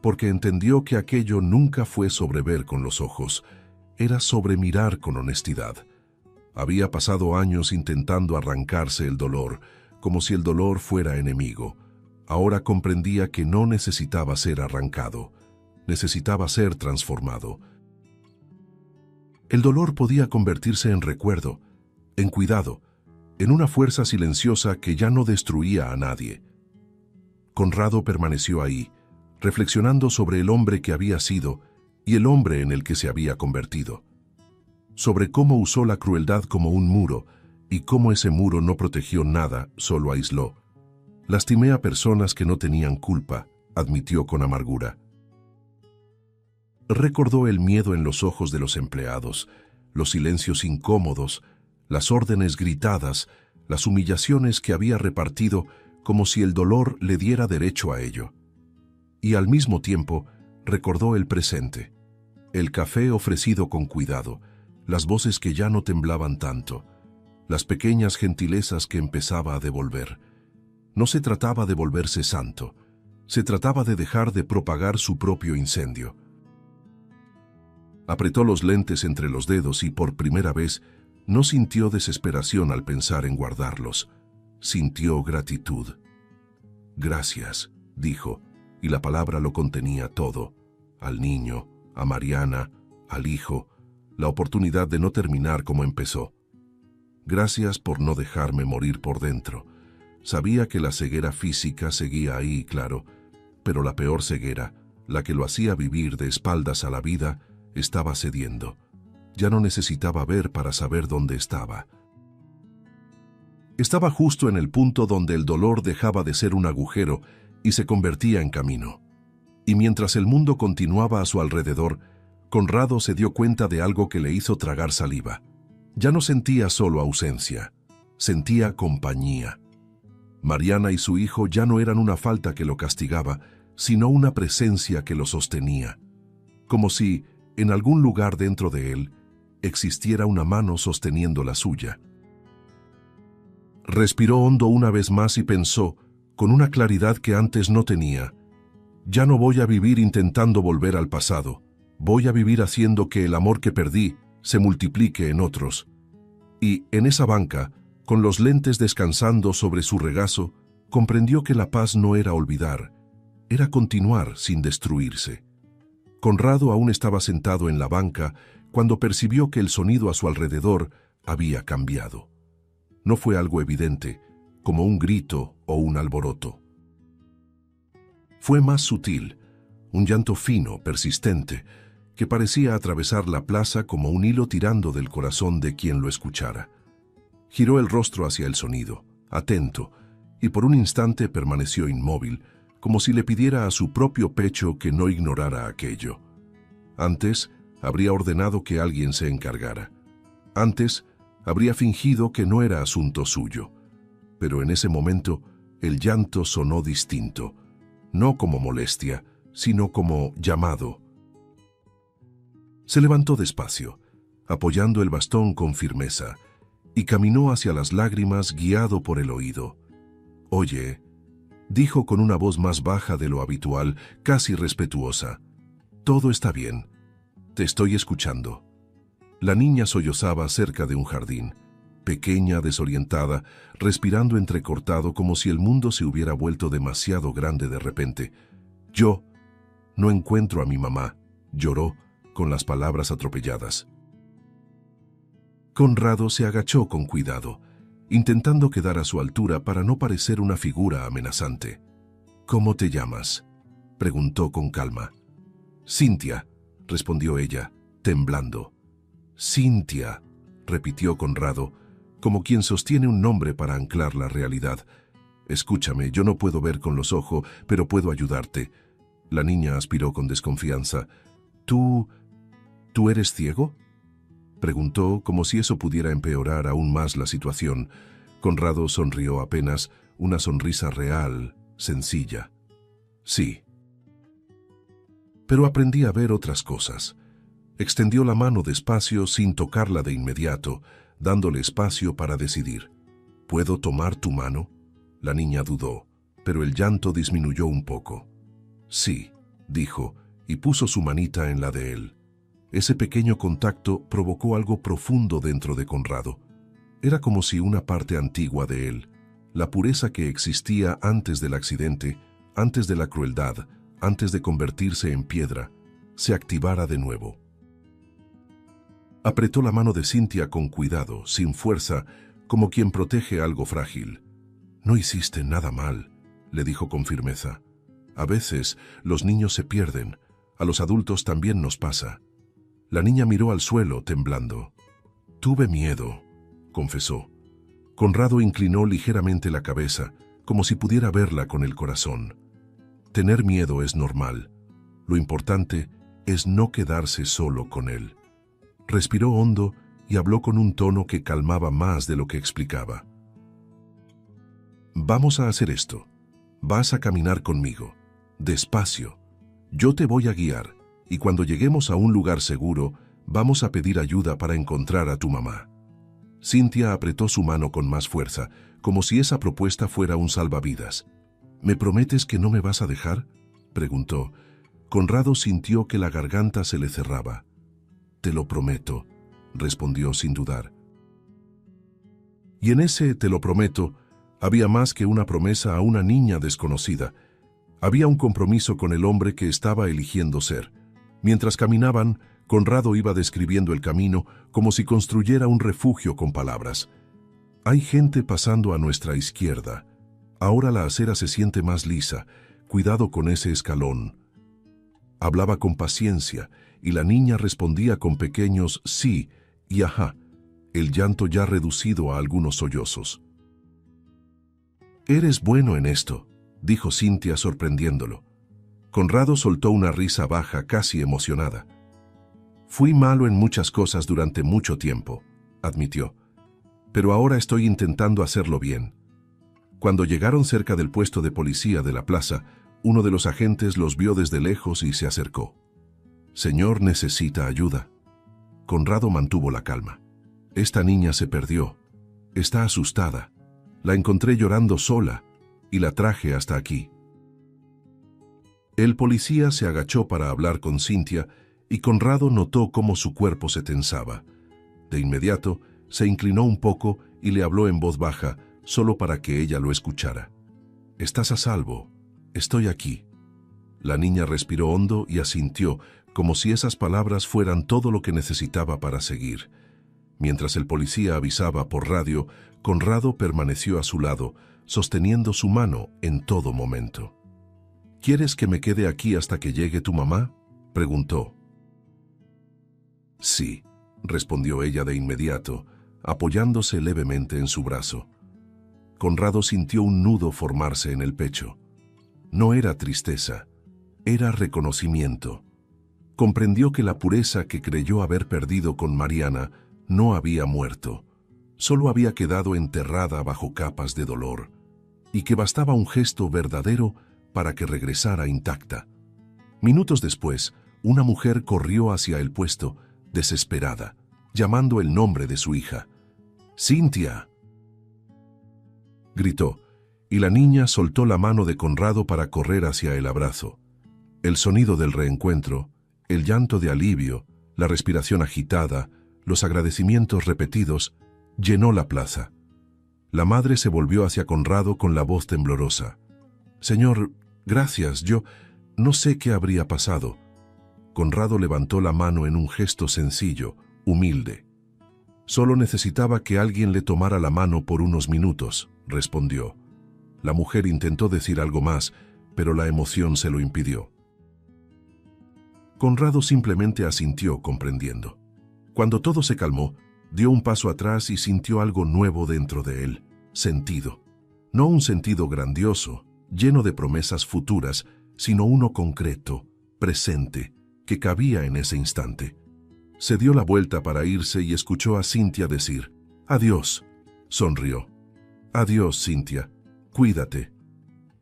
porque entendió que aquello nunca fue sobre ver con los ojos, era sobre mirar con honestidad. Había pasado años intentando arrancarse el dolor, como si el dolor fuera enemigo. Ahora comprendía que no necesitaba ser arrancado, necesitaba ser transformado. El dolor podía convertirse en recuerdo, en cuidado, en una fuerza silenciosa que ya no destruía a nadie. Conrado permaneció ahí, reflexionando sobre el hombre que había sido y el hombre en el que se había convertido, sobre cómo usó la crueldad como un muro y cómo ese muro no protegió nada, solo aisló. «Lastimé a personas que no tenían culpa», admitió con amargura. Recordó el miedo en los ojos de los empleados, los silencios incómodos, las órdenes gritadas, las humillaciones que había repartido como si el dolor le diera derecho a ello. Y al mismo tiempo recordó el presente, el café ofrecido con cuidado, las voces que ya no temblaban tanto, las pequeñas gentilezas que empezaba a devolver. No se trataba de volverse santo, se trataba de dejar de propagar su propio incendio. Apretó los lentes entre los dedos y por primera vez no sintió desesperación al pensar en guardarlos. Sintió gratitud. «Gracias», dijo, y la palabra lo contenía todo. Al niño, a Mariana, al hijo, la oportunidad de no terminar como empezó. «Gracias por no dejarme morir por dentro». Sabía que la ceguera física seguía ahí, claro, pero la peor ceguera, la que lo hacía vivir de espaldas a la vida, estaba cediendo. Ya no necesitaba ver para saber dónde estaba. Estaba justo en el punto donde el dolor dejaba de ser un agujero y se convertía en camino. Y mientras el mundo continuaba a su alrededor, Conrado se dio cuenta de algo que le hizo tragar saliva. Ya no sentía solo ausencia, sentía compañía. Mariana y su hijo ya no eran una falta que lo castigaba, sino una presencia que lo sostenía. Como si, en algún lugar dentro de él, existiera una mano sosteniendo la suya. Respiró hondo una vez más y pensó, con una claridad que antes no tenía: «Ya no voy a vivir intentando volver al pasado. Voy a vivir haciendo que el amor que perdí se multiplique en otros. Y en esa banca, con los lentes descansando sobre su regazo, comprendió que la paz no era olvidar, era continuar sin destruirse. Conrado aún estaba sentado en la banca cuando percibió que el sonido a su alrededor había cambiado. No fue algo evidente, como un grito o un alboroto. Fue más sutil, un llanto fino, persistente, que parecía atravesar la plaza como un hilo tirando del corazón de quien lo escuchara. Giró el rostro hacia el sonido, atento, y por un instante permaneció inmóvil, como si le pidiera a su propio pecho que no ignorara aquello. Antes, habría ordenado que alguien se encargara. Antes, habría fingido que no era asunto suyo. Pero en ese momento, el llanto sonó distinto, no como molestia, sino como llamado. Se levantó despacio, apoyando el bastón con firmeza, y caminó hacia las lágrimas guiado por el oído. «Oye», dijo con una voz más baja de lo habitual, casi respetuosa, «todo está bien. Te estoy escuchando». La niña sollozaba cerca de un jardín, pequeña, desorientada, respirando entrecortado como si el mundo se hubiera vuelto demasiado grande de repente. «Yo no encuentro a mi mamá», lloró con las palabras atropelladas. Conrado se agachó con cuidado, intentando quedar a su altura para no parecer una figura amenazante. «¿Cómo te llamas?», preguntó con calma. «Cintia», respondió ella, temblando. «Cintia», repitió Conrado, como quien sostiene un nombre para anclar la realidad. «Escúchame, yo no puedo ver con los ojos, pero puedo ayudarte». La niña aspiró con desconfianza. ¿Tú eres ciego?», preguntó, como si eso pudiera empeorar aún más la situación. Conrado sonrió apenas, una sonrisa real, sencilla. «Sí». Pero aprendí a ver otras cosas. Extendió la mano despacio sin tocarla de inmediato, dándole espacio para decidir. «¿Puedo tomar tu mano?». La niña dudó, pero el llanto disminuyó un poco. «Sí», dijo, y puso su manita en la de él. Ese pequeño contacto provocó algo profundo dentro de Conrado. Era como si una parte antigua de él, la pureza que existía antes del accidente, antes de la crueldad, antes de convertirse en piedra, se activara de nuevo. Apretó la mano de Cintia con cuidado, sin fuerza, como quien protege algo frágil. «No hiciste nada mal», le dijo con firmeza. «A veces los niños se pierden, a los adultos también nos pasa». La niña miró al suelo, temblando. «Tuve miedo», confesó. Conrado inclinó ligeramente la cabeza, como si pudiera verla con el corazón. «Tener miedo es normal. Lo importante es no quedarse solo con él». Respiró hondo y habló con un tono que calmaba más de lo que explicaba. «Vamos a hacer esto. Vas a caminar conmigo. Despacio. Yo te voy a guiar, y cuando lleguemos a un lugar seguro, vamos a pedir ayuda para encontrar a tu mamá». Cintia apretó su mano con más fuerza, como si esa propuesta fuera un salvavidas. «¿Me prometes que no me vas a dejar?», preguntó. Conrado sintió que la garganta se le cerraba. «Te lo prometo», respondió sin dudar. Y en ese «te lo prometo» había más que una promesa a una niña desconocida. Había un compromiso con el hombre que estaba eligiendo ser. Mientras caminaban, Conrado iba describiendo el camino como si construyera un refugio con palabras. «Hay gente pasando a nuestra izquierda. Ahora la acera se siente más lisa. Cuidado con ese escalón». Hablaba con paciencia, y la niña respondía con pequeños sí y ajá, el llanto ya reducido a algunos sollozos. «Eres bueno en esto», dijo Cintia sorprendiéndolo. Conrado soltó una risa baja, casi emocionada. «Fui malo en muchas cosas durante mucho tiempo», admitió, «pero ahora estoy intentando hacerlo bien». Cuando llegaron cerca del puesto de policía de la plaza, uno de los agentes los vio desde lejos y se acercó. «Señor, necesita ayuda». Conrado mantuvo la calma. «Esta niña se perdió. Está asustada. La encontré llorando sola y la traje hasta aquí». El policía se agachó para hablar con Cintia y Conrado notó cómo su cuerpo se tensaba. De inmediato, se inclinó un poco y le habló en voz baja, solo para que ella lo escuchara. «Estás a salvo. Estoy aquí». La niña respiró hondo y asintió, como si esas palabras fueran todo lo que necesitaba para seguir. Mientras el policía avisaba por radio, Conrado permaneció a su lado, sosteniendo su mano en todo momento. «¿Quieres que me quede aquí hasta que llegue tu mamá?», preguntó. «Sí», respondió ella de inmediato, apoyándose levemente en su brazo. Conrado sintió un nudo formarse en el pecho. No era tristeza, era reconocimiento. Comprendió que la pureza que creyó haber perdido con Mariana no había muerto, solo había quedado enterrada bajo capas de dolor, y que bastaba un gesto verdadero para que regresara intacta. Minutos después, una mujer corrió hacia el puesto, desesperada, llamando el nombre de su hija. «¡Cintia!», gritó, y la niña soltó la mano de Conrado para correr hacia el abrazo. El sonido del reencuentro, el llanto de alivio, la respiración agitada, los agradecimientos repetidos, llenó la plaza. La madre se volvió hacia Conrado con la voz temblorosa. «Señor, gracias, yo no sé qué habría pasado». Conrado levantó la mano en un gesto sencillo, humilde. «Solo necesitaba que alguien le tomara la mano por unos minutos», respondió. La mujer intentó decir algo más, pero la emoción se lo impidió. Conrado simplemente asintió, comprendiendo. Cuando todo se calmó, dio un paso atrás y sintió algo nuevo dentro de él, sentido. No un sentido grandioso, lleno de promesas futuras, sino uno concreto, presente, que cabía en ese instante. Se dio la vuelta para irse y escuchó a Cintia decir: «Adiós». Sonrió. «Adiós, Cintia. Cuídate».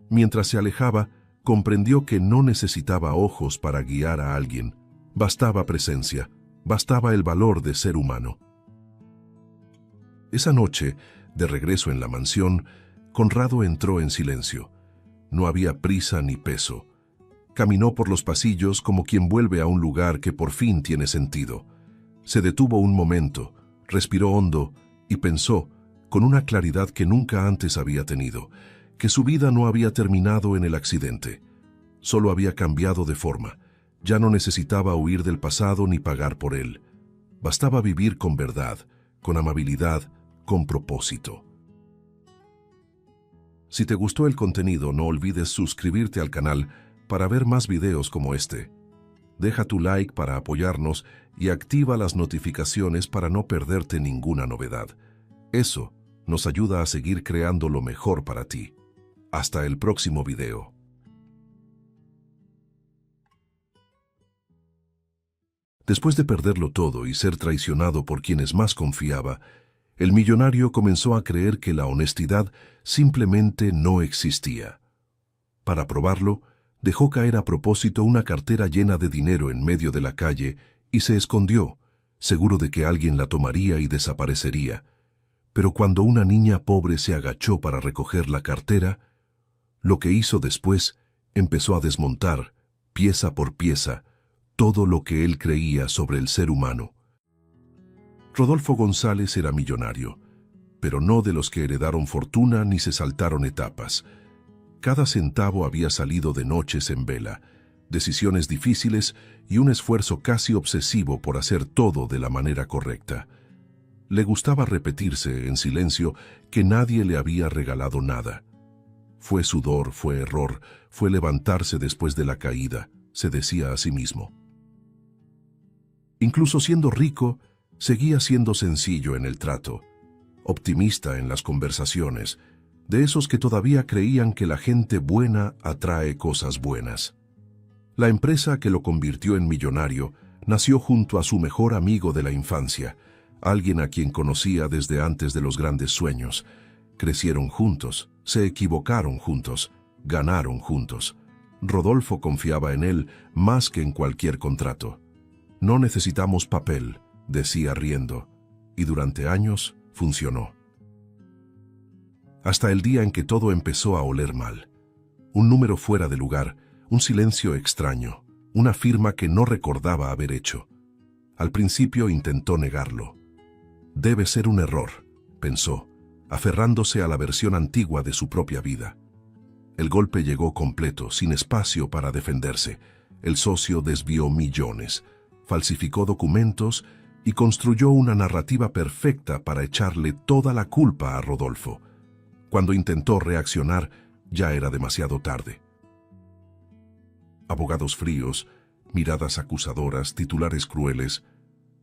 Mientras se alejaba, comprendió que no necesitaba ojos para guiar a alguien. Bastaba presencia, bastaba el valor de ser humano. Esa noche, de regreso en la mansión, Conrado entró en silencio. No había prisa ni peso. Caminó por los pasillos como quien vuelve a un lugar que por fin tiene sentido. Se detuvo un momento, respiró hondo y pensó, con una claridad que nunca antes había tenido, que su vida no había terminado en el accidente. Solo había cambiado de forma. Ya no necesitaba huir del pasado ni pagar por él. Bastaba vivir con verdad, con amabilidad, con propósito. Si te gustó el contenido, no olvides suscribirte al canal para ver más videos como este. Deja tu like para apoyarnos y activa las notificaciones para no perderte ninguna novedad. Eso nos ayuda a seguir creando lo mejor para ti. Hasta el próximo video. Después de perderlo todo y ser traicionado por quienes más confiaba, el millonario comenzó a creer que la honestidad simplemente no existía. Para probarlo, dejó caer a propósito una cartera llena de dinero en medio de la calle y se escondió, seguro de que alguien la tomaría y desaparecería. Pero cuando una niña pobre se agachó para recoger la cartera, lo que hizo después empezó a desmontar, pieza por pieza, todo lo que él creía sobre el ser humano. Rodolfo González era millonario, pero no de los que heredaron fortuna ni se saltaron etapas. Cada centavo había salido de noches en vela, decisiones difíciles y un esfuerzo casi obsesivo por hacer todo de la manera correcta. Le gustaba repetirse en silencio que nadie le había regalado nada. Fue sudor, fue error, fue levantarse después de la caída, se decía a sí mismo. Incluso siendo rico, seguía siendo sencillo en el trato, optimista en las conversaciones, de esos que todavía creían que la gente buena atrae cosas buenas. La empresa que lo convirtió en millonario nació junto a su mejor amigo de la infancia, alguien a quien conocía desde antes de los grandes sueños. Crecieron juntos, se equivocaron juntos, ganaron juntos. Rodolfo confiaba en él más que en cualquier contrato. «No necesitamos papel», decía riendo, y durante años funcionó. Hasta el día en que todo empezó a oler mal. Un número fuera de lugar, un silencio extraño, una firma que no recordaba haber hecho. Al principio intentó negarlo. Debe ser un error, pensó, aferrándose a la versión antigua de su propia vida. El golpe llegó completo, sin espacio para defenderse. El socio desvió millones, falsificó documentos y construyó una narrativa perfecta para echarle toda la culpa a Rodolfo. Cuando intentó reaccionar, ya era demasiado tarde. Abogados fríos, miradas acusadoras, titulares crueles,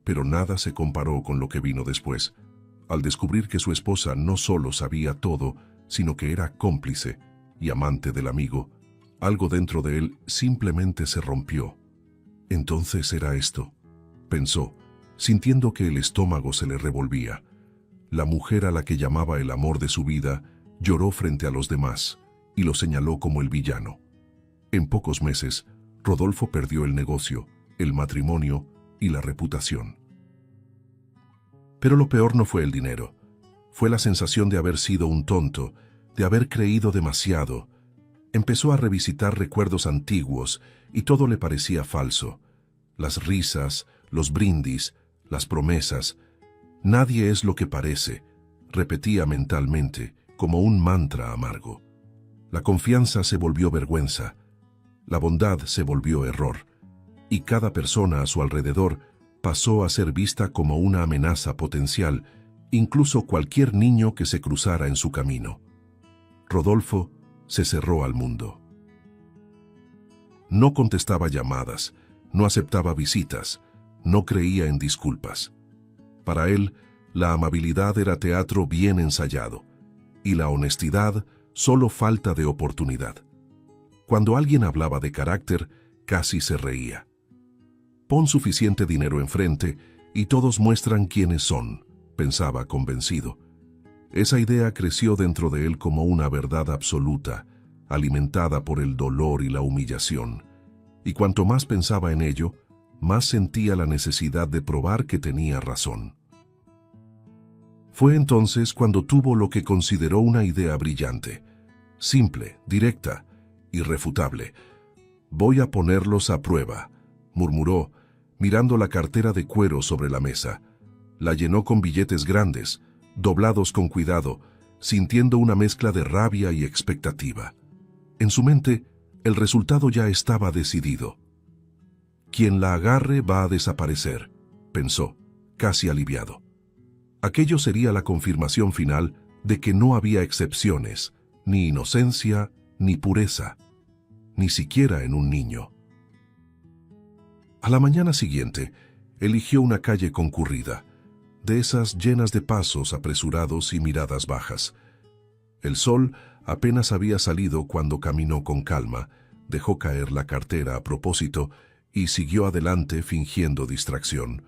pero nada se comparó con lo que vino después, al descubrir que su esposa no solo sabía todo, sino que era cómplice y amante del amigo. Algo dentro de él simplemente se rompió. Entonces era esto, pensó, sintiendo que el estómago se le revolvía. La mujer a la que llamaba el amor de su vida lloró frente a los demás y lo señaló como el villano. En pocos meses, Rodolfo perdió el negocio, el matrimonio y la reputación. Pero lo peor no fue el dinero. Fue la sensación de haber sido un tonto, de haber creído demasiado. Empezó a revisitar recuerdos antiguos y todo le parecía falso. Las risas, los brindis, las promesas. Nadie es lo que parece, repetía mentalmente, como un mantra amargo. La confianza se volvió vergüenza. La bondad se volvió error, y cada persona a su alrededor pasó a ser vista como una amenaza potencial, incluso cualquier niño que se cruzara en su camino. Rodolfo se cerró al mundo. No contestaba llamadas, no aceptaba visitas, no creía en disculpas. Para él, la amabilidad era teatro bien ensayado, y la honestidad solo falta de oportunidad. Cuando alguien hablaba de carácter, casi se reía. Pon suficiente dinero enfrente y todos muestran quiénes son, pensaba convencido. Esa idea creció dentro de él como una verdad absoluta, alimentada por el dolor y la humillación. Y cuanto más pensaba en ello, más sentía la necesidad de probar que tenía razón. Fue entonces cuando tuvo lo que consideró una idea brillante, simple, directa, irrefutable. «Voy a ponerlos a prueba», murmuró, mirando la cartera de cuero sobre la mesa. La llenó con billetes grandes, doblados con cuidado, sintiendo una mezcla de rabia y expectativa. En su mente, el resultado ya estaba decidido. «Quien la agarre va a desaparecer», pensó, casi aliviado. Aquello sería la confirmación final de que no había excepciones, ni inocencia, ni pureza, ni siquiera en un niño. A la mañana siguiente, eligió una calle concurrida, de esas llenas de pasos apresurados y miradas bajas. El sol apenas había salido cuando caminó con calma, dejó caer la cartera a propósito y siguió adelante fingiendo distracción.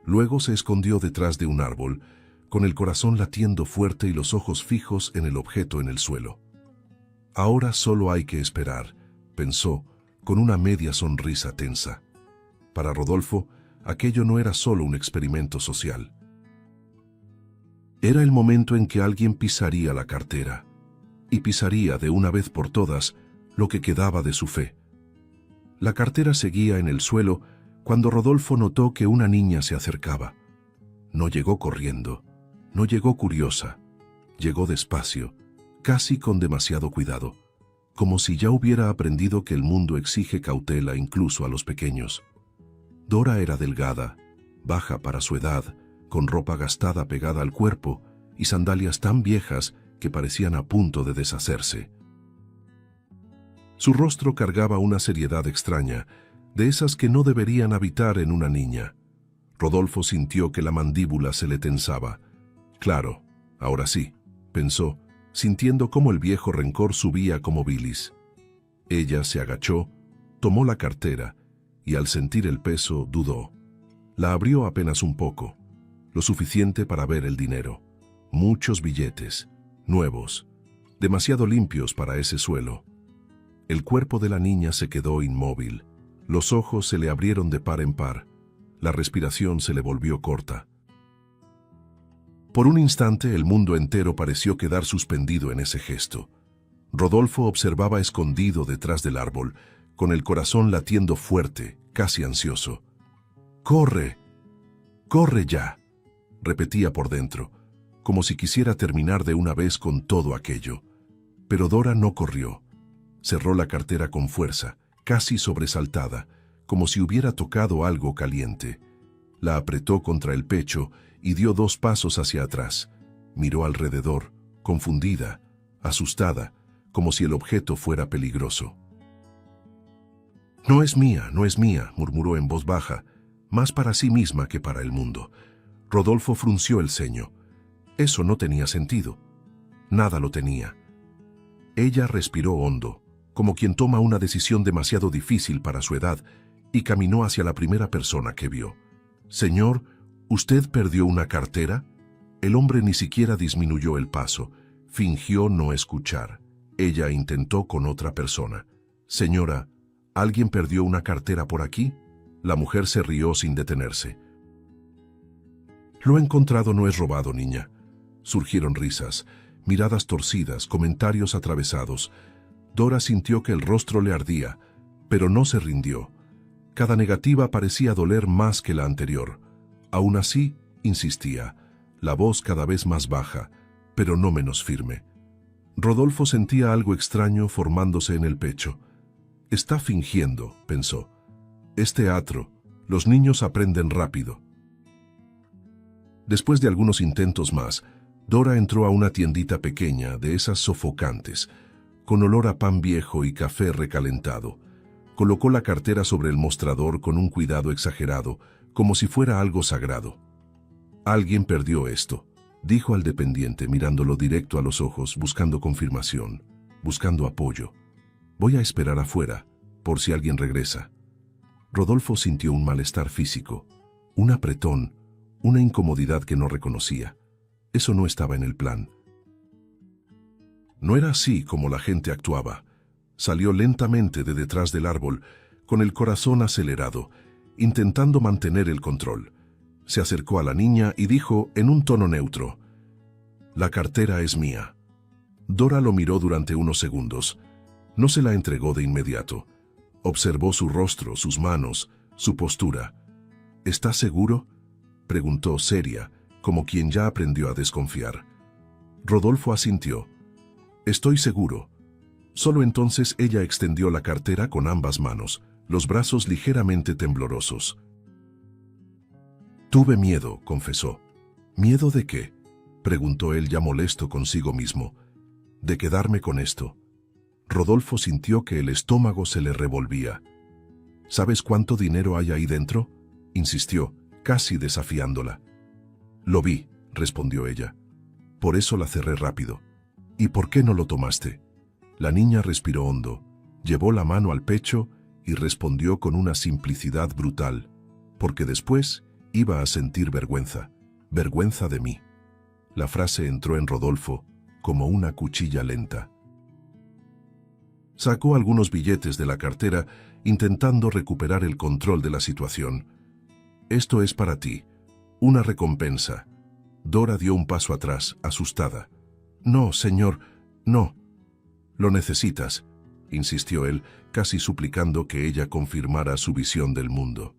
Luego se escondió detrás de un árbol, con el corazón latiendo fuerte y los ojos fijos en el objeto en el suelo. Ahora solo hay que esperar, pensó, con una media sonrisa tensa. Para Rodolfo, aquello no era solo un experimento social. Era el momento en que alguien pisaría la cartera, y pisaría de una vez por todas lo que quedaba de su fe. La cartera seguía en el suelo cuando Rodolfo notó que una niña se acercaba. No llegó corriendo, no llegó curiosa, llegó despacio, casi con demasiado cuidado, como si ya hubiera aprendido que el mundo exige cautela incluso a los pequeños. Dora era delgada, baja para su edad, con ropa gastada pegada al cuerpo y sandalias tan viejas que parecían a punto de deshacerse. Su rostro cargaba una seriedad extraña, de esas que no deberían habitar en una niña. Rodolfo sintió que la mandíbula se le tensaba. Claro, ahora sí, pensó, sintiendo cómo el viejo rencor subía como bilis. Ella se agachó, tomó la cartera y al sentir el peso dudó. La abrió apenas un poco, lo suficiente para ver el dinero. Muchos billetes, nuevos, demasiado limpios para ese suelo. El cuerpo de la niña se quedó inmóvil, los ojos se le abrieron de par en par, la respiración se le volvió corta. Por un instante el mundo entero pareció quedar suspendido en ese gesto. Rodolfo observaba escondido detrás del árbol, con el corazón latiendo fuerte, casi ansioso. «¡Corre! ¡Corre ya!», repetía por dentro, como si quisiera terminar de una vez con todo aquello. Pero Dora no corrió. Cerró la cartera con fuerza, casi sobresaltada, como si hubiera tocado algo caliente. La apretó contra el pecho y dio 2 pasos hacia atrás. Miró alrededor, confundida, asustada, como si el objeto fuera peligroso. «No es mía, no es mía», murmuró en voz baja, más para sí misma que para el mundo. Rodolfo frunció el ceño. Eso no tenía sentido. Nada lo tenía. Ella respiró hondo, como quien toma una decisión demasiado difícil para su edad, y caminó hacia la primera persona que vio. «Señor, ¿usted perdió una cartera?». El hombre ni siquiera disminuyó el paso. Fingió no escuchar. Ella intentó con otra persona. «Señora, ¿alguien perdió una cartera por aquí?». La mujer se rió sin detenerse. «Lo encontrado no es robado, niña». Surgieron risas, miradas torcidas, comentarios atravesados. Dora sintió que el rostro le ardía, pero no se rindió. Cada negativa parecía doler más que la anterior. Aún así, insistía, la voz cada vez más baja, pero no menos firme. Rodolfo sentía algo extraño formándose en el pecho. «Está fingiendo», pensó. «Es teatro. Los niños aprenden rápido». Después de algunos intentos más, Dora entró a una tiendita pequeña, de esas sofocantes, con olor a pan viejo y café recalentado. Colocó la cartera sobre el mostrador con un cuidado exagerado, como si fuera algo sagrado. «Alguien perdió esto», dijo al dependiente mirándolo directo a los ojos, buscando confirmación, buscando apoyo. «Voy a esperar afuera, por si alguien regresa». Rodolfo sintió un malestar físico, un apretón, una incomodidad que no reconocía. Eso no estaba en el plan. No era así como la gente actuaba. Salió lentamente de detrás del árbol, con el corazón acelerado, intentando mantener el control. Se acercó a la niña y dijo en un tono neutro: «La cartera es mía». Dora lo miró durante unos segundos. No se la entregó de inmediato. Observó su rostro, sus manos, su postura. «¿Estás seguro?», preguntó seria, como quien ya aprendió a desconfiar. Rodolfo asintió. «Estoy seguro». Solo entonces ella extendió la cartera con ambas manos, los brazos ligeramente temblorosos. «Tuve miedo», confesó. «¿Miedo de qué?», preguntó él ya molesto consigo mismo. «De quedarme con esto». Rodolfo sintió que el estómago se le revolvía. «¿Sabes cuánto dinero hay ahí dentro?», insistió, casi desafiándola. «Lo vi», respondió ella. «Por eso la cerré rápido». «¿Y por qué no lo tomaste?». La niña respiró hondo, llevó la mano al pecho y respondió con una simplicidad brutal, «porque después iba a sentir vergüenza, vergüenza de mí». La frase entró en Rodolfo como una cuchilla lenta. Sacó algunos billetes de la cartera, intentando recuperar el control de la situación. «Esto es para ti, una recompensa». Dora dio un paso atrás, asustada. «No, señor, no». «Lo necesitas», insistió él, casi suplicando que ella confirmara su visión del mundo.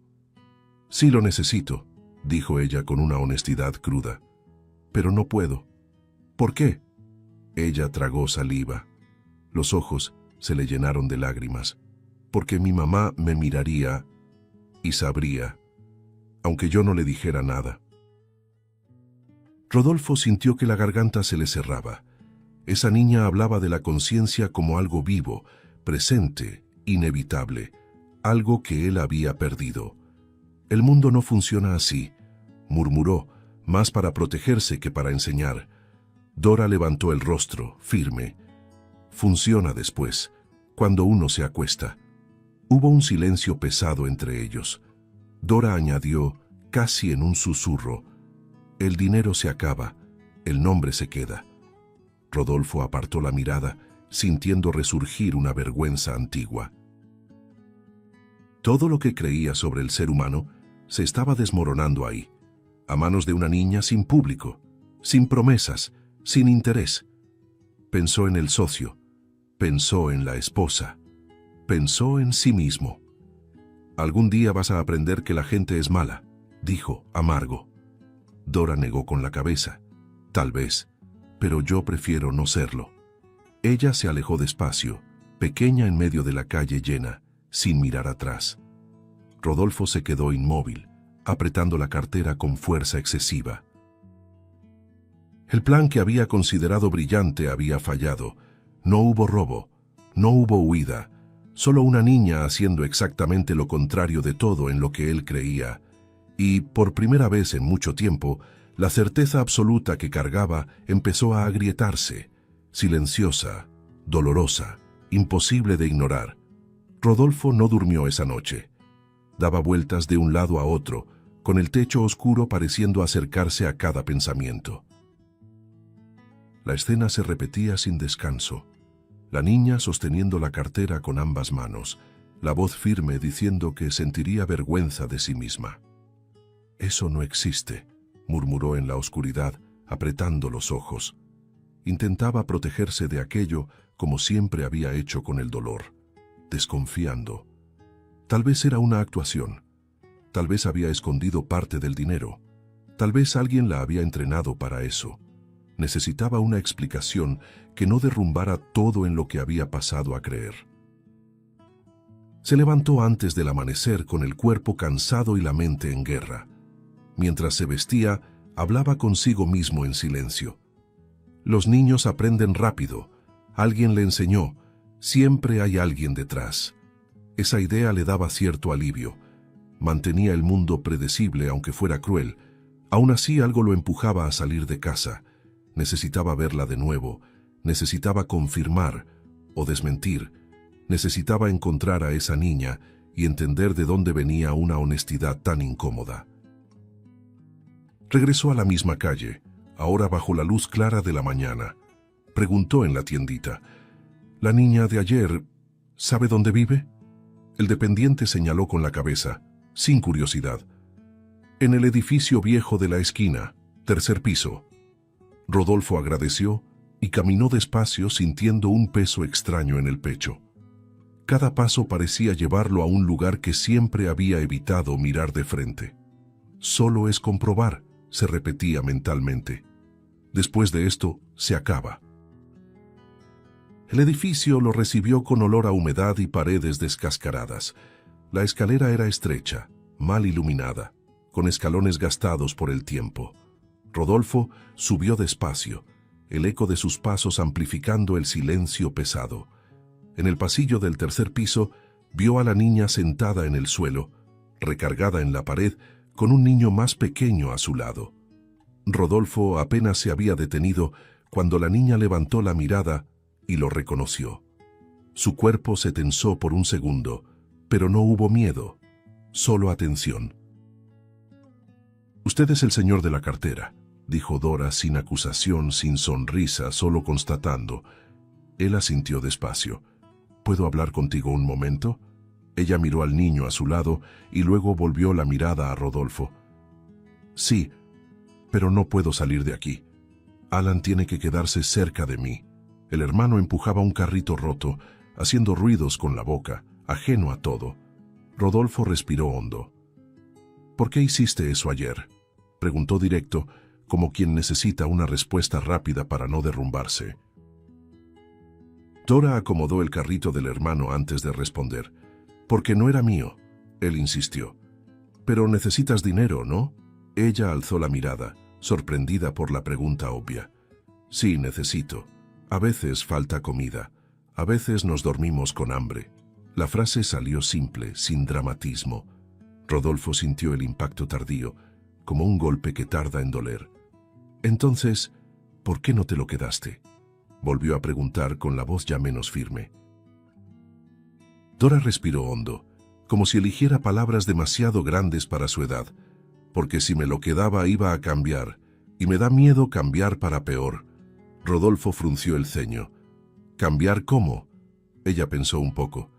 «Sí lo necesito», dijo ella con una honestidad cruda. «Pero no puedo». «¿Por qué?». Ella tragó saliva. Los ojos se le llenaron de lágrimas. «Porque mi mamá me miraría y sabría, aunque yo no le dijera nada». Rodolfo sintió que la garganta se le cerraba. Esa niña hablaba de la conciencia como algo vivo, presente, inevitable, algo que él había perdido. «El mundo no funciona así», murmuró, más para protegerse que para enseñar. Dora levantó el rostro, firme. «Funciona después, cuando uno se acuesta». Hubo un silencio pesado entre ellos. Dora añadió, casi en un susurro: «El dinero se acaba, el nombre se queda». Rodolfo apartó la mirada, sintiendo resurgir una vergüenza antigua. Todo lo que creía sobre el ser humano se estaba desmoronando ahí, a manos de una niña sin público, sin promesas, sin interés. Pensó en el socio, pensó en la esposa. Pensó en sí mismo. «Algún día vas a aprender que la gente es mala», dijo, amargo. Dora negó con la cabeza. «Tal vez, pero yo prefiero no serlo». Ella se alejó despacio, pequeña en medio de la calle llena, sin mirar atrás. Rodolfo se quedó inmóvil, apretando la cartera con fuerza excesiva. El plan que había considerado brillante había fallado. No hubo robo, no hubo huida, solo una niña haciendo exactamente lo contrario de todo en lo que él creía. Y, por primera vez en mucho tiempo, la certeza absoluta que cargaba empezó a agrietarse, silenciosa, dolorosa, imposible de ignorar. Rodolfo no durmió esa noche. Daba vueltas de un lado a otro, con el techo oscuro pareciendo acercarse a cada pensamiento. La escena se repetía sin descanso. La niña sosteniendo la cartera con ambas manos, la voz firme diciendo que sentiría vergüenza de sí misma. «Eso no existe», murmuró en la oscuridad, apretando los ojos. Intentaba protegerse de aquello como siempre había hecho con el dolor, desconfiando. Tal vez era una actuación. Tal vez había escondido parte del dinero. Tal vez alguien la había entrenado para eso. Necesitaba una explicación que no derrumbara todo en lo que había pasado a creer. Se levantó antes del amanecer con el cuerpo cansado y la mente en guerra. Mientras se vestía, hablaba consigo mismo en silencio. Los niños aprenden rápido. Alguien le enseñó. Siempre hay alguien detrás. Esa idea le daba cierto alivio. Mantenía el mundo predecible aunque fuera cruel. Aún así algo lo empujaba a salir de casa. Necesitaba verla de nuevo. Necesitaba confirmar o desmentir. Necesitaba encontrar a esa niña y entender de dónde venía una honestidad tan incómoda. Regresó a la misma calle, ahora bajo la luz clara de la mañana. Preguntó en la tiendita: «¿La niña de ayer sabe dónde vive?» El dependiente señaló con la cabeza, sin curiosidad. «En el edificio viejo de la esquina, tercer piso». Rodolfo agradeció y caminó despacio sintiendo un peso extraño en el pecho. Cada paso parecía llevarlo a un lugar que siempre había evitado mirar de frente. «Solo es comprobar», se repetía mentalmente. «Después de esto, se acaba». El edificio lo recibió con olor a humedad y paredes descascaradas. La escalera era estrecha, mal iluminada, con escalones gastados por el tiempo. Rodolfo subió despacio, el eco de sus pasos amplificando el silencio pesado. En el pasillo del tercer piso, vio a la niña sentada en el suelo, recargada en la pared, con un niño más pequeño a su lado. Rodolfo apenas se había detenido cuando la niña levantó la mirada y lo reconoció. Su cuerpo se tensó por un segundo, pero no hubo miedo, solo atención. «Usted es el señor de la cartera», dijo Dora sin acusación, sin sonrisa, solo constatando. Él asintió despacio. «¿Puedo hablar contigo un momento?» Ella miró al niño a su lado y luego volvió la mirada a Rodolfo. «Sí, pero no puedo salir de aquí. Alan tiene que quedarse cerca de mí». El hermano empujaba un carrito roto, haciendo ruidos con la boca, ajeno a todo. Rodolfo respiró hondo. «¿Por qué hiciste eso ayer?», preguntó directo, como quien necesita una respuesta rápida para no derrumbarse. Dora acomodó el carrito del hermano antes de responder. «Porque no era mío», él insistió. «Pero necesitas dinero, ¿no?». Ella alzó la mirada, sorprendida por la pregunta obvia. «Sí, necesito. A veces falta comida. A veces nos dormimos con hambre». La frase salió simple, sin dramatismo. Rodolfo sintió el impacto tardío, como un golpe que tarda en doler. «Entonces, ¿por qué no te lo quedaste?», volvió a preguntar con la voz ya menos firme. Dora respiró hondo, como si eligiera palabras demasiado grandes para su edad. «Porque si me lo quedaba iba a cambiar, y me da miedo cambiar para peor». Rodolfo frunció el ceño. «¿Cambiar cómo?». Ella pensó un poco.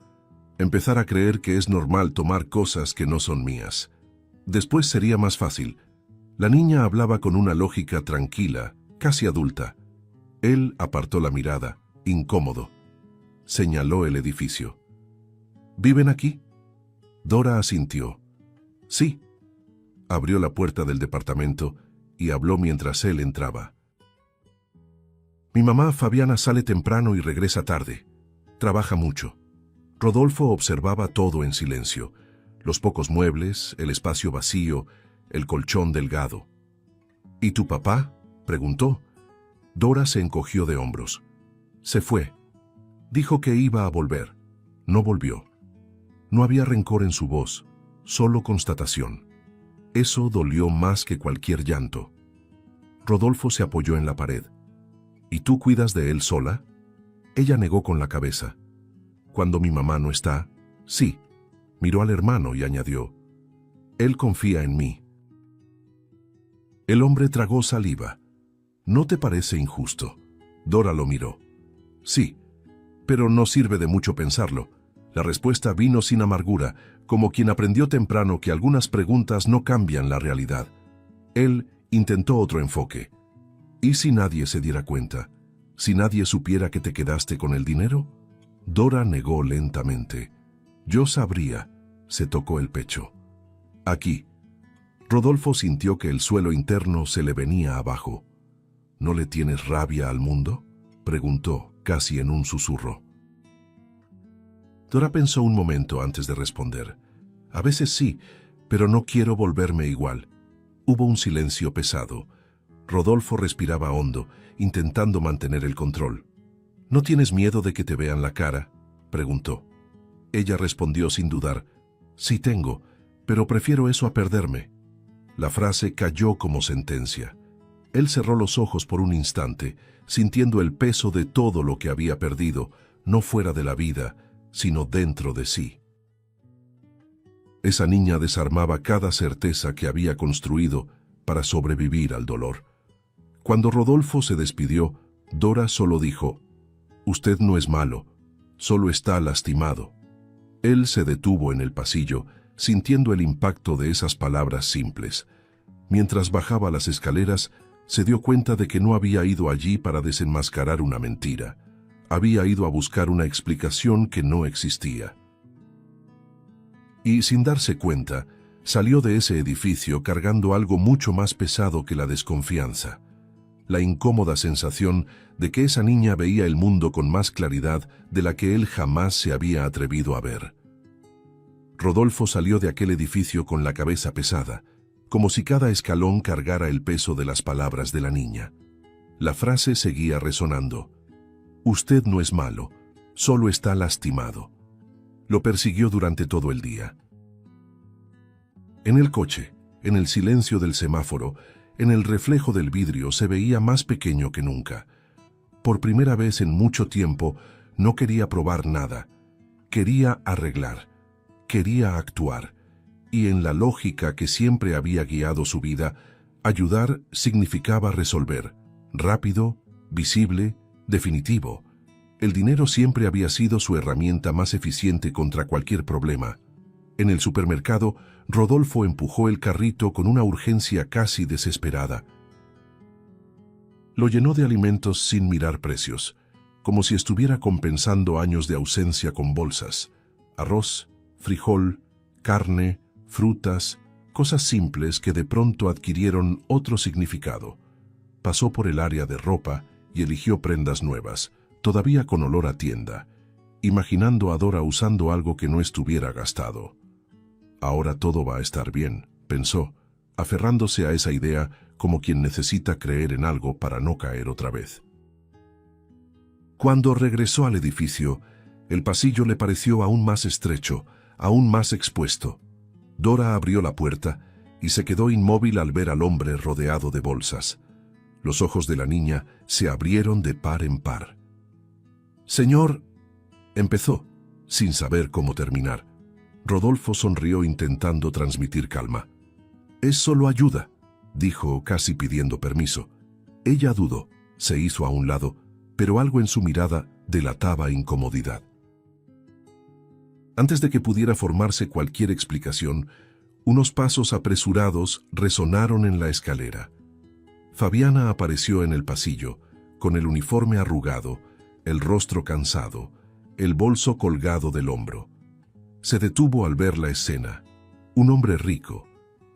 «Empezar a creer que es normal tomar cosas que no son mías. Después sería más fácil». La niña hablaba con una lógica tranquila, casi adulta. Él apartó la mirada, incómodo. Señaló el edificio. ¿Viven aquí? Dora asintió. Sí. Abrió la puerta del departamento y habló mientras él entraba. Mi mamá, Fabiana, sale temprano y regresa tarde. Trabaja mucho. Rodolfo observaba todo en silencio. Los pocos muebles, el espacio vacío, el colchón delgado. ¿Y tu papá?, preguntó. Dora se encogió de hombros. Se fue. Dijo que iba a volver. No volvió. No había rencor en su voz, solo constatación. Eso dolió más que cualquier llanto. Rodolfo se apoyó en la pared. ¿Y tú cuidas de él sola? Ella negó con la cabeza. Cuando mi mamá no está, sí. Miró al hermano y añadió, él confía en mí. El hombre tragó saliva. ¿No te parece injusto? Dora lo miró. Sí, pero no sirve de mucho pensarlo. La respuesta vino sin amargura, como quien aprendió temprano que algunas preguntas no cambian la realidad. Él intentó otro enfoque. ¿Y si nadie se diera cuenta? ¿Si nadie supiera que te quedaste con el dinero? Dora negó lentamente. Yo sabría. Se tocó el pecho. Aquí. Rodolfo sintió que el suelo interno se le venía abajo. ¿No le tienes rabia al mundo?, preguntó, casi en un susurro. Dora pensó un momento antes de responder. A veces sí, pero no quiero volverme igual. Hubo un silencio pesado. Rodolfo respiraba hondo, intentando mantener el control. ¿No tienes miedo de que te vean la cara?, preguntó. Ella respondió sin dudar. Sí tengo, pero prefiero eso a perderme. La frase cayó como sentencia. Él cerró los ojos por un instante, sintiendo el peso de todo lo que había perdido, no fuera de la vida, sino dentro de sí. Esa niña desarmaba cada certeza que había construido para sobrevivir al dolor. Cuando Rodolfo se despidió, Dora solo dijo, «Usted no es malo, solo está lastimado». Él se detuvo en el pasillo, sintiendo el impacto de esas palabras simples. Mientras bajaba las escaleras, se dio cuenta de que no había ido allí para desenmascarar una mentira. Había ido a buscar una explicación que no existía. Y sin darse cuenta, salió de ese edificio cargando algo mucho más pesado que la desconfianza. La incómoda sensación de que esa niña veía el mundo con más claridad de la que él jamás se había atrevido a ver. Rodolfo salió de aquel edificio con la cabeza pesada, como si cada escalón cargara el peso de las palabras de la niña. La frase seguía resonando. Usted no es malo, solo está lastimado. Lo persiguió durante todo el día. En el coche, en el silencio del semáforo, en el reflejo del vidrio se veía más pequeño que nunca. Por primera vez en mucho tiempo, no quería probar nada. Quería arreglar. Quería actuar. Y en la lógica que siempre había guiado su vida, ayudar significaba resolver. Rápido, visible, definitivo. El dinero siempre había sido su herramienta más eficiente contra cualquier problema. En el supermercado, Rodolfo empujó el carrito con una urgencia casi desesperada. Lo llenó de alimentos sin mirar precios, como si estuviera compensando años de ausencia con bolsas. Arroz, frijol, carne, frutas, cosas simples que de pronto adquirieron otro significado. Pasó por el área de ropa y eligió prendas nuevas, todavía con olor a tienda, imaginando a Dora usando algo que no estuviera gastado. Ahora todo va a estar bien, pensó, aferrándose a esa idea como quien necesita creer en algo para no caer otra vez. Cuando regresó al edificio, el pasillo le pareció aún más estrecho, aún más expuesto. Dora abrió la puerta y se quedó inmóvil al ver al hombre rodeado de bolsas. Los ojos de la niña se abrieron de par en par. «Señor», empezó, sin saber cómo terminar. Rodolfo sonrió intentando transmitir calma. «Es solo ayuda», dijo, casi pidiendo permiso. Ella dudó, se hizo a un lado, pero algo en su mirada delataba incomodidad. Antes de que pudiera formarse cualquier explicación, unos pasos apresurados resonaron en la escalera. Fabiana apareció en el pasillo, con el uniforme arrugado, el rostro cansado, el bolso colgado del hombro. Se detuvo al ver la escena. Un hombre rico,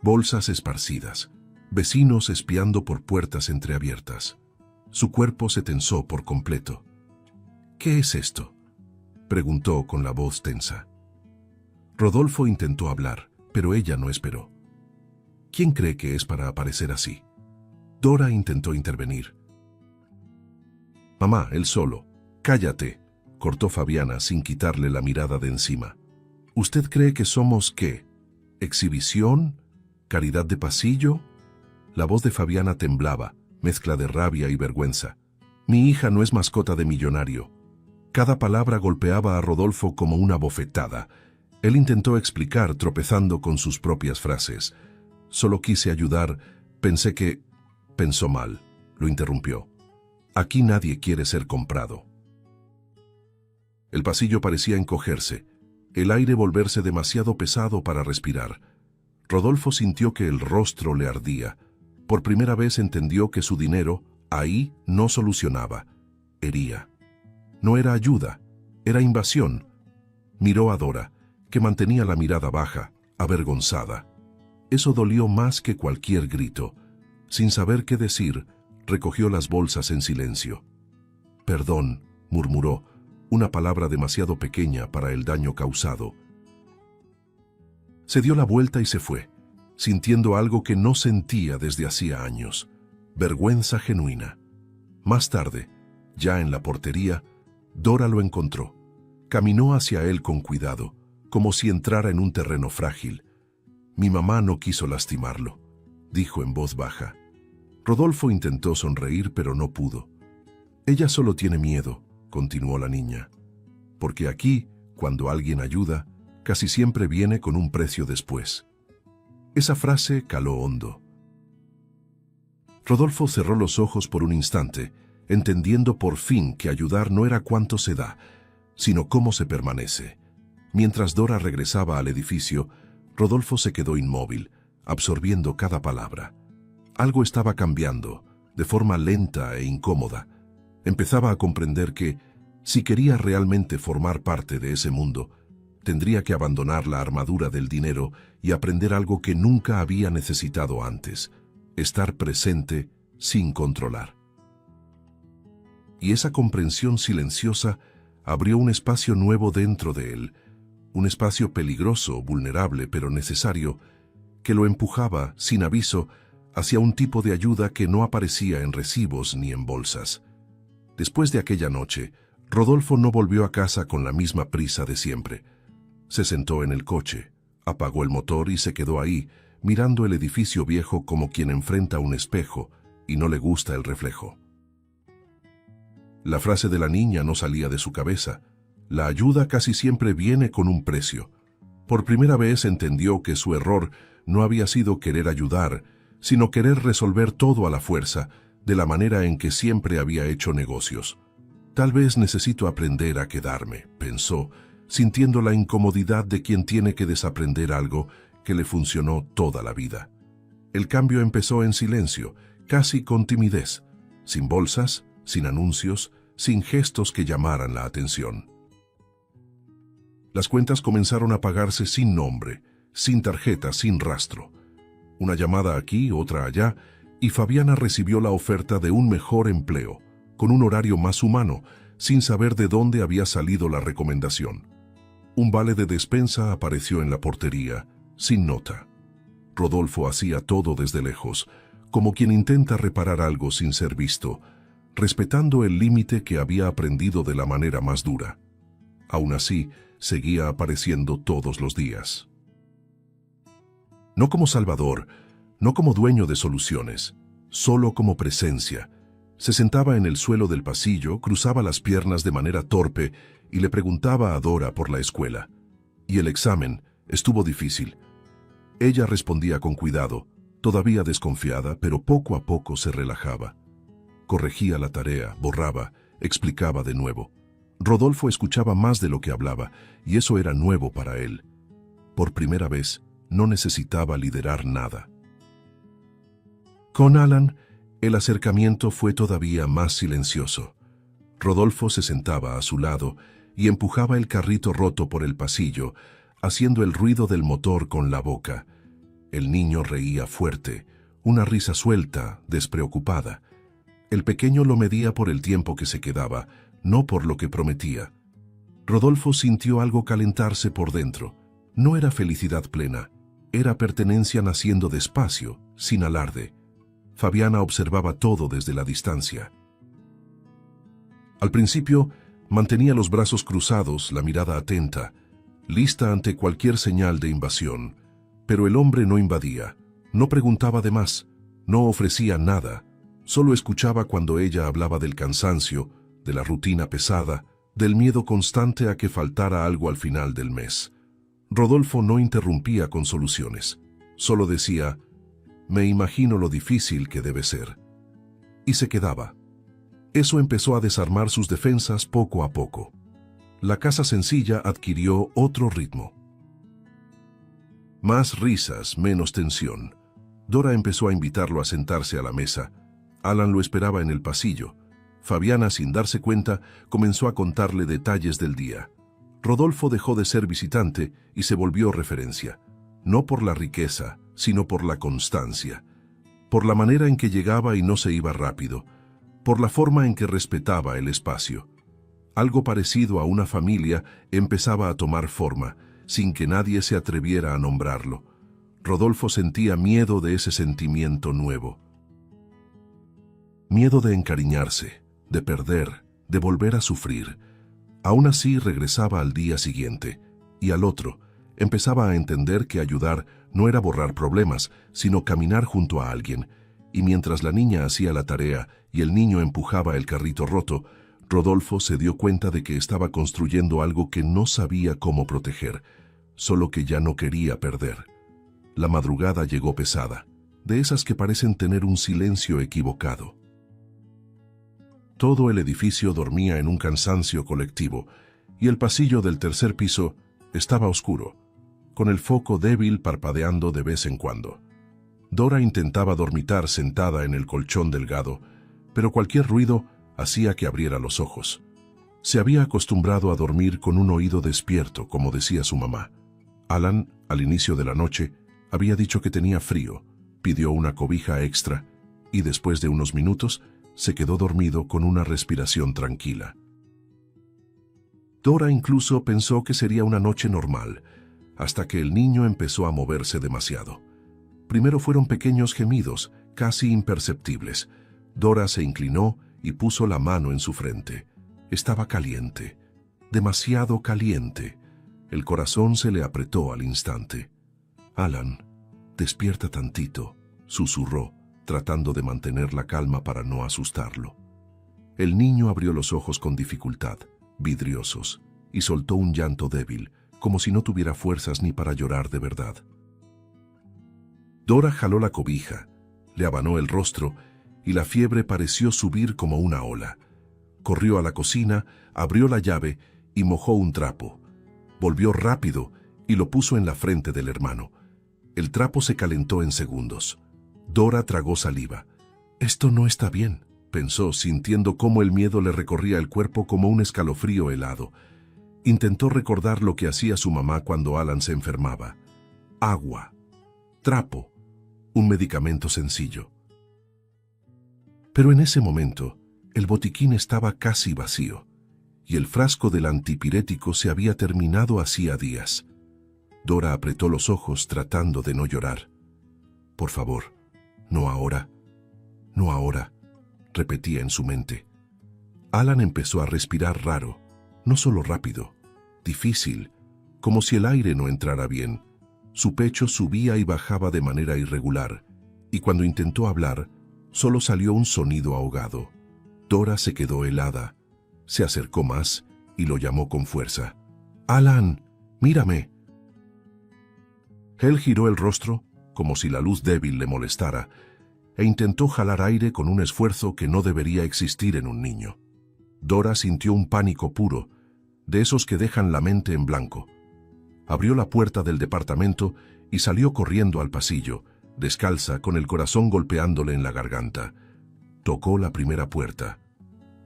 bolsas esparcidas, vecinos espiando por puertas entreabiertas. Su cuerpo se tensó por completo. «¿Qué es esto?», preguntó con la voz tensa. Rodolfo intentó hablar, pero ella no esperó. «¿Quién cree que es para aparecer así?». Dora intentó intervenir. «Mamá, él solo. Cállate», cortó Fabiana sin quitarle la mirada de encima. «¿Usted cree que somos qué? ¿Exhibición? ¿Caridad de pasillo?». La voz de Fabiana temblaba, mezcla de rabia y vergüenza. «Mi hija no es mascota de millonario». Cada palabra golpeaba a Rodolfo como una bofetada. Él intentó explicar, tropezando con sus propias frases. «Solo quise ayudar, pensé que...». Pensó mal, lo interrumpió. «Aquí nadie quiere ser comprado». El pasillo parecía encogerse, el aire volverse demasiado pesado para respirar. Rodolfo sintió que el rostro le ardía. Por primera vez entendió que su dinero, ahí, no solucionaba, hería. No era ayuda, era invasión. Miró a Dora, que mantenía la mirada baja, avergonzada. Eso dolió más que cualquier grito. Sin saber qué decir, recogió las bolsas en silencio. «Perdón», murmuró, una palabra demasiado pequeña para el daño causado. Se dio la vuelta y se fue, sintiendo algo que no sentía desde hacía años: vergüenza genuina. Más tarde, ya en la portería, Dora lo encontró. Caminó hacia él con cuidado, como si entrara en un terreno frágil. «Mi mamá no quiso lastimarlo», dijo en voz baja. Rodolfo intentó sonreír, pero no pudo. «Ella solo tiene miedo», continuó la niña, «porque aquí, cuando alguien ayuda, casi siempre viene con un precio después». Esa frase caló hondo. Rodolfo cerró los ojos por un instante, entendiendo por fin que ayudar no era cuánto se da, sino cómo se permanece. Mientras Dora regresaba al edificio, Rodolfo se quedó inmóvil, absorbiendo cada palabra. Algo estaba cambiando, de forma lenta e incómoda. Empezaba a comprender que, si quería realmente formar parte de ese mundo, tendría que abandonar la armadura del dinero y aprender algo que nunca había necesitado antes: estar presente sin controlar. Y esa comprensión silenciosa abrió un espacio nuevo dentro de él, un espacio peligroso, vulnerable, pero necesario, que lo empujaba, sin aviso, hacia un tipo de ayuda que no aparecía en recibos ni en bolsas. Después de aquella noche, Rodolfo no volvió a casa con la misma prisa de siempre. Se sentó en el coche, apagó el motor y se quedó ahí, mirando el edificio viejo como quien enfrenta un espejo y no le gusta el reflejo. La frase de la niña no salía de su cabeza. La ayuda casi siempre viene con un precio. Por primera vez entendió que su error no había sido querer ayudar, sino querer resolver todo a la fuerza, de la manera en que siempre había hecho negocios. «Tal vez necesito aprender a quedarme», pensó, sintiendo la incomodidad de quien tiene que desaprender algo que le funcionó toda la vida. El cambio empezó en silencio, casi con timidez, sin bolsas, sin anuncios, sin gestos que llamaran la atención. Las cuentas comenzaron a pagarse sin nombre, sin tarjeta, sin rastro. Una llamada aquí, otra allá, y Fabiana recibió la oferta de un mejor empleo, con un horario más humano, sin saber de dónde había salido la recomendación. Un vale de despensa apareció en la portería, sin nota. Rodolfo hacía todo desde lejos, como quien intenta reparar algo sin ser visto, respetando el límite que había aprendido de la manera más dura. Aún así, seguía apareciendo todos los días. No como salvador, no como dueño de soluciones, solo como presencia. Se sentaba en el suelo del pasillo, cruzaba las piernas de manera torpe y le preguntaba a Dora por la escuela. Y el examen estuvo difícil. Ella respondía con cuidado, todavía desconfiada, pero poco a poco se relajaba. Corregía la tarea, borraba, explicaba de nuevo. Rodolfo escuchaba más de lo que hablaba, y eso era nuevo para él. Por primera vez, no necesitaba liderar nada. Con Alan, el acercamiento fue todavía más silencioso. Rodolfo se sentaba a su lado y empujaba el carrito roto por el pasillo, haciendo el ruido del motor con la boca. El niño reía fuerte, una risa suelta, despreocupada. El pequeño lo medía por el tiempo que se quedaba, no por lo que prometía. Rodolfo sintió algo calentarse por dentro. No era felicidad plena, era pertenencia naciendo despacio, sin alarde. Fabiana observaba todo desde la distancia. Al principio, mantenía los brazos cruzados, la mirada atenta, lista ante cualquier señal de invasión. Pero el hombre no invadía, no preguntaba de más, no ofrecía nada, solo escuchaba cuando ella hablaba del cansancio, de la rutina pesada, del miedo constante a que faltara algo al final del mes. Rodolfo no interrumpía con soluciones, solo decía: «Me imagino lo difícil que debe ser». Y se quedaba. Eso empezó a desarmar sus defensas poco a poco. La casa sencilla adquirió otro ritmo. Más risas, menos tensión. Dora empezó a invitarlo a sentarse a la mesa. Alan lo esperaba en el pasillo. Fabiana, sin darse cuenta, comenzó a contarle detalles del día. Rodolfo dejó de ser visitante y se volvió referencia. No por la riqueza, sino por la constancia. Por la manera en que llegaba y no se iba rápido. Por la forma en que respetaba el espacio. Algo parecido a una familia empezaba a tomar forma, sin que nadie se atreviera a nombrarlo. Rodolfo sentía miedo de ese sentimiento nuevo. Miedo de encariñarse, de perder, de volver a sufrir. Aún así regresaba al día siguiente, y al otro, empezaba a entender que ayudar no era borrar problemas, sino caminar junto a alguien. Y mientras la niña hacía la tarea y el niño empujaba el carrito roto, Rodolfo se dio cuenta de que estaba construyendo algo que no sabía cómo proteger, solo que ya no quería perder. La madrugada llegó pesada, de esas que parecen tener un silencio equivocado. Todo el edificio dormía en un cansancio colectivo, y el pasillo del tercer piso estaba oscuro, con el foco débil parpadeando de vez en cuando. Dora intentaba dormitar sentada en el colchón delgado, pero cualquier ruido hacía que abriera los ojos. Se había acostumbrado a dormir con un oído despierto, como decía su mamá. Alan, al inicio de la noche, había dicho que tenía frío, pidió una cobija extra y después de unos minutos se quedó dormido con una respiración tranquila. Dora incluso pensó que sería una noche normal, hasta que el niño empezó a moverse demasiado. Primero fueron pequeños gemidos, casi imperceptibles. Dora se inclinó y puso la mano en su frente. Estaba caliente, demasiado caliente. El corazón se le apretó al instante. «Alan, despierta tantito», susurró, tratando de mantener la calma para no asustarlo. El niño abrió los ojos con dificultad, vidriosos, y soltó un llanto débil, como si no tuviera fuerzas ni para llorar de verdad. Dora jaló la cobija, le abanó el rostro y la fiebre pareció subir como una ola. Corrió a la cocina, abrió la llave y mojó un trapo. Volvió rápido y lo puso en la frente del hermano. El trapo se calentó en segundos. Dora tragó saliva. «Esto no está bien», pensó, sintiendo cómo el miedo le recorría el cuerpo como un escalofrío helado. Intentó recordar lo que hacía su mamá cuando Alan se enfermaba. Agua, trapo, un medicamento sencillo. Pero en ese momento, el botiquín estaba casi vacío, y el frasco del antipirético se había terminado hacía días. Dora apretó los ojos tratando de no llorar. «Por favor, no ahora, no ahora», repetía en su mente. Alan empezó a respirar raro, no solo rápido, difícil, como si el aire no entrara bien. Su pecho subía y bajaba de manera irregular, y cuando intentó hablar, solo salió un sonido ahogado. Dora se quedó helada, se acercó más y lo llamó con fuerza. «Alan, mírame». Él giró el rostro, como si la luz débil le molestara, e intentó jalar aire con un esfuerzo que no debería existir en un niño. Dora sintió un pánico puro, de esos que dejan la mente en blanco. Abrió la puerta del departamento y salió corriendo al pasillo, descalza, con el corazón golpeándole en la garganta. Tocó la primera puerta.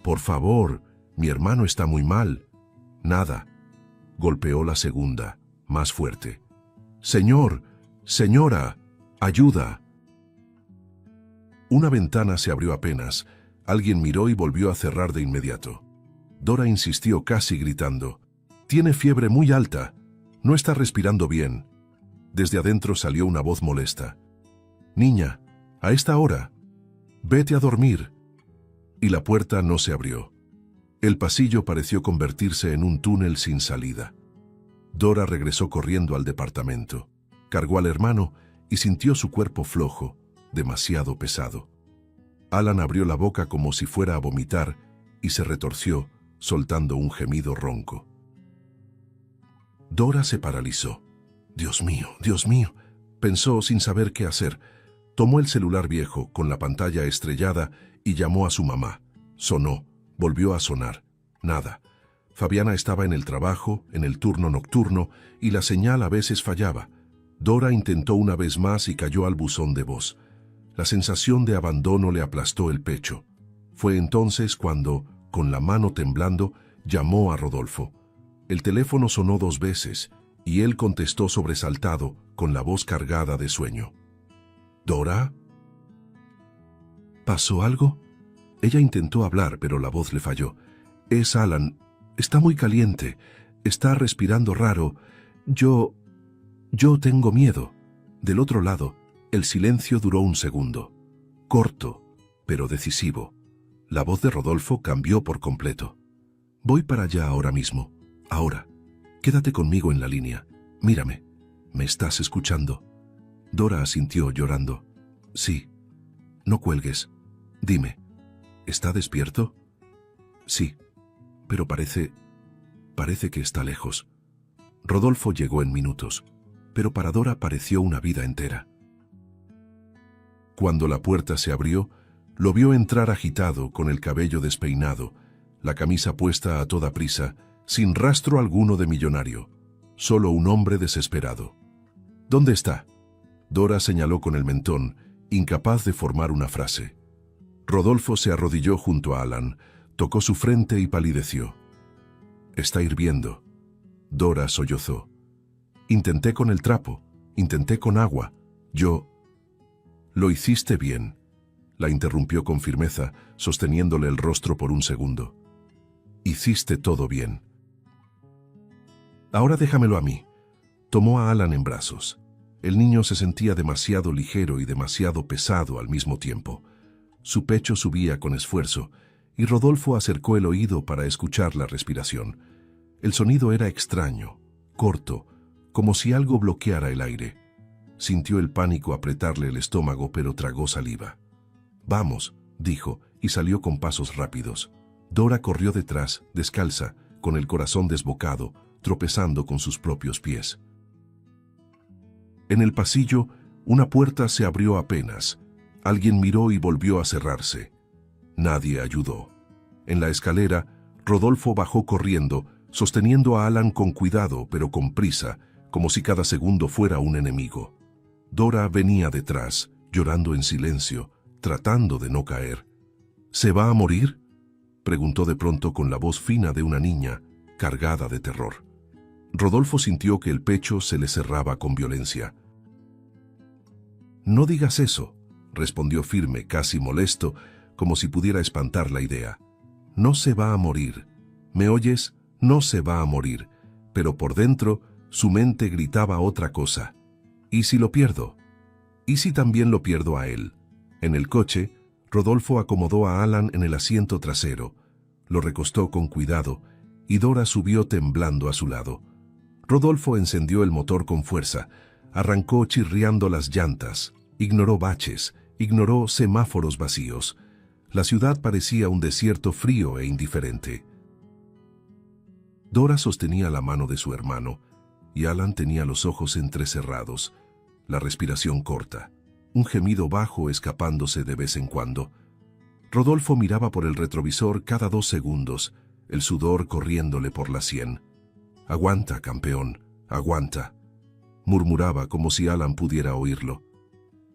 «Por favor, mi hermano está muy mal». Nada. Golpeó la segunda. más fuerte. «Señor, señora, ayuda». Una ventana se abrió apenas. Alguien miró y volvió a cerrar de inmediato. Dora insistió casi gritando. «Tiene fiebre muy alta. No está respirando bien». Desde adentro salió una voz molesta. «Niña, a esta hora. Vete a dormir». Y la puerta no se abrió. El pasillo pareció convertirse en un túnel sin salida. Dora regresó corriendo al departamento. Cargó al hermano y sintió su cuerpo flojo, demasiado pesado. Alan abrió la boca como si fuera a vomitar y se retorció, soltando un gemido ronco. Dora se paralizó. Dios mío, pensó sin saber qué hacer. Tomó el celular viejo con la pantalla estrellada y llamó a su mamá. Sonó, volvió a sonar. Nada. Fabiana estaba en el trabajo, en el turno nocturno, y la señal a veces fallaba. Dora intentó una vez más y cayó al buzón de voz. La sensación de abandono le aplastó el pecho. Fue entonces cuando, con la mano temblando, llamó a Rodolfo. El teléfono sonó 2 veces, y él contestó sobresaltado, con la voz cargada de sueño. «¿Dora? ¿Pasó algo?» Ella intentó hablar, pero la voz le falló. «Es Alan. Está muy caliente. Está respirando raro. Yo tengo miedo». Del otro lado, el silencio duró un segundo. Corto, pero decisivo. La voz de Rodolfo cambió por completo. «Voy para allá ahora mismo. Ahora. Quédate conmigo en la línea. Mírame. ¿Me estás escuchando?» Dora asintió llorando. «Sí. No cuelgues. Dime, ¿está despierto?» «Sí, pero parece que está lejos». Rodolfo llegó en minutos, pero para Dora pareció una vida entera. Cuando la puerta se abrió, lo vio entrar agitado, con el cabello despeinado, la camisa puesta a toda prisa, sin rastro alguno de millonario, solo un hombre desesperado. «¿Dónde está?» Dora señaló con el mentón, incapaz de formar una frase. Rodolfo se arrodilló junto a Alan, tocó su frente y palideció. «Está hirviendo». Dora sollozó. «Intenté con el trapo, intenté con agua. Yo...» «Lo hiciste bien», la interrumpió con firmeza, sosteniéndole el rostro por un segundo. «Hiciste todo bien. Ahora déjamelo a mí». Tomó a Alan en brazos. El niño se sentía demasiado ligero y demasiado pesado al mismo tiempo. Su pecho subía con esfuerzo, y Rodolfo acercó el oído para escuchar la respiración. El sonido era extraño, corto, como si algo bloqueara el aire. Sintió el pánico apretarle el estómago, pero tragó saliva. «Vamos», dijo, y salió con pasos rápidos. Dora corrió detrás, descalza, con el corazón desbocado, tropezando con sus propios pies. En el pasillo, una puerta se abrió apenas. Alguien miró y volvió a cerrarse. Nadie ayudó. En la escalera, Rodolfo bajó corriendo, sosteniendo a Alan con cuidado, pero con prisa, como si cada segundo fuera un enemigo. Dora venía detrás, llorando en silencio, tratando de no caer. «¿Se va a morir?», preguntó de pronto con la voz fina de una niña, cargada de terror. Rodolfo sintió que el pecho se le cerraba con violencia. «No digas eso», respondió firme, casi molesto, como si pudiera espantar la idea. «No se va a morir. ¿Me oyes? No se va a morir». Pero por dentro, su mente gritaba otra cosa. «¿Y si lo pierdo? ¿Y si también lo pierdo a él?». En el coche, Rodolfo acomodó a Alan en el asiento trasero, lo recostó con cuidado, y Dora subió temblando a su lado. Rodolfo encendió el motor con fuerza, arrancó chirriando las llantas, ignoró baches, ignoró semáforos vacíos. La ciudad parecía un desierto frío e indiferente. Dora sostenía la mano de su hermano, y Alan tenía los ojos entrecerrados, la respiración corta, un gemido bajo escapándose de vez en cuando. Rodolfo miraba por el retrovisor cada 2 segundos, el sudor corriéndole por la sien. «Aguanta, campeón, aguanta», murmuraba como si Alan pudiera oírlo.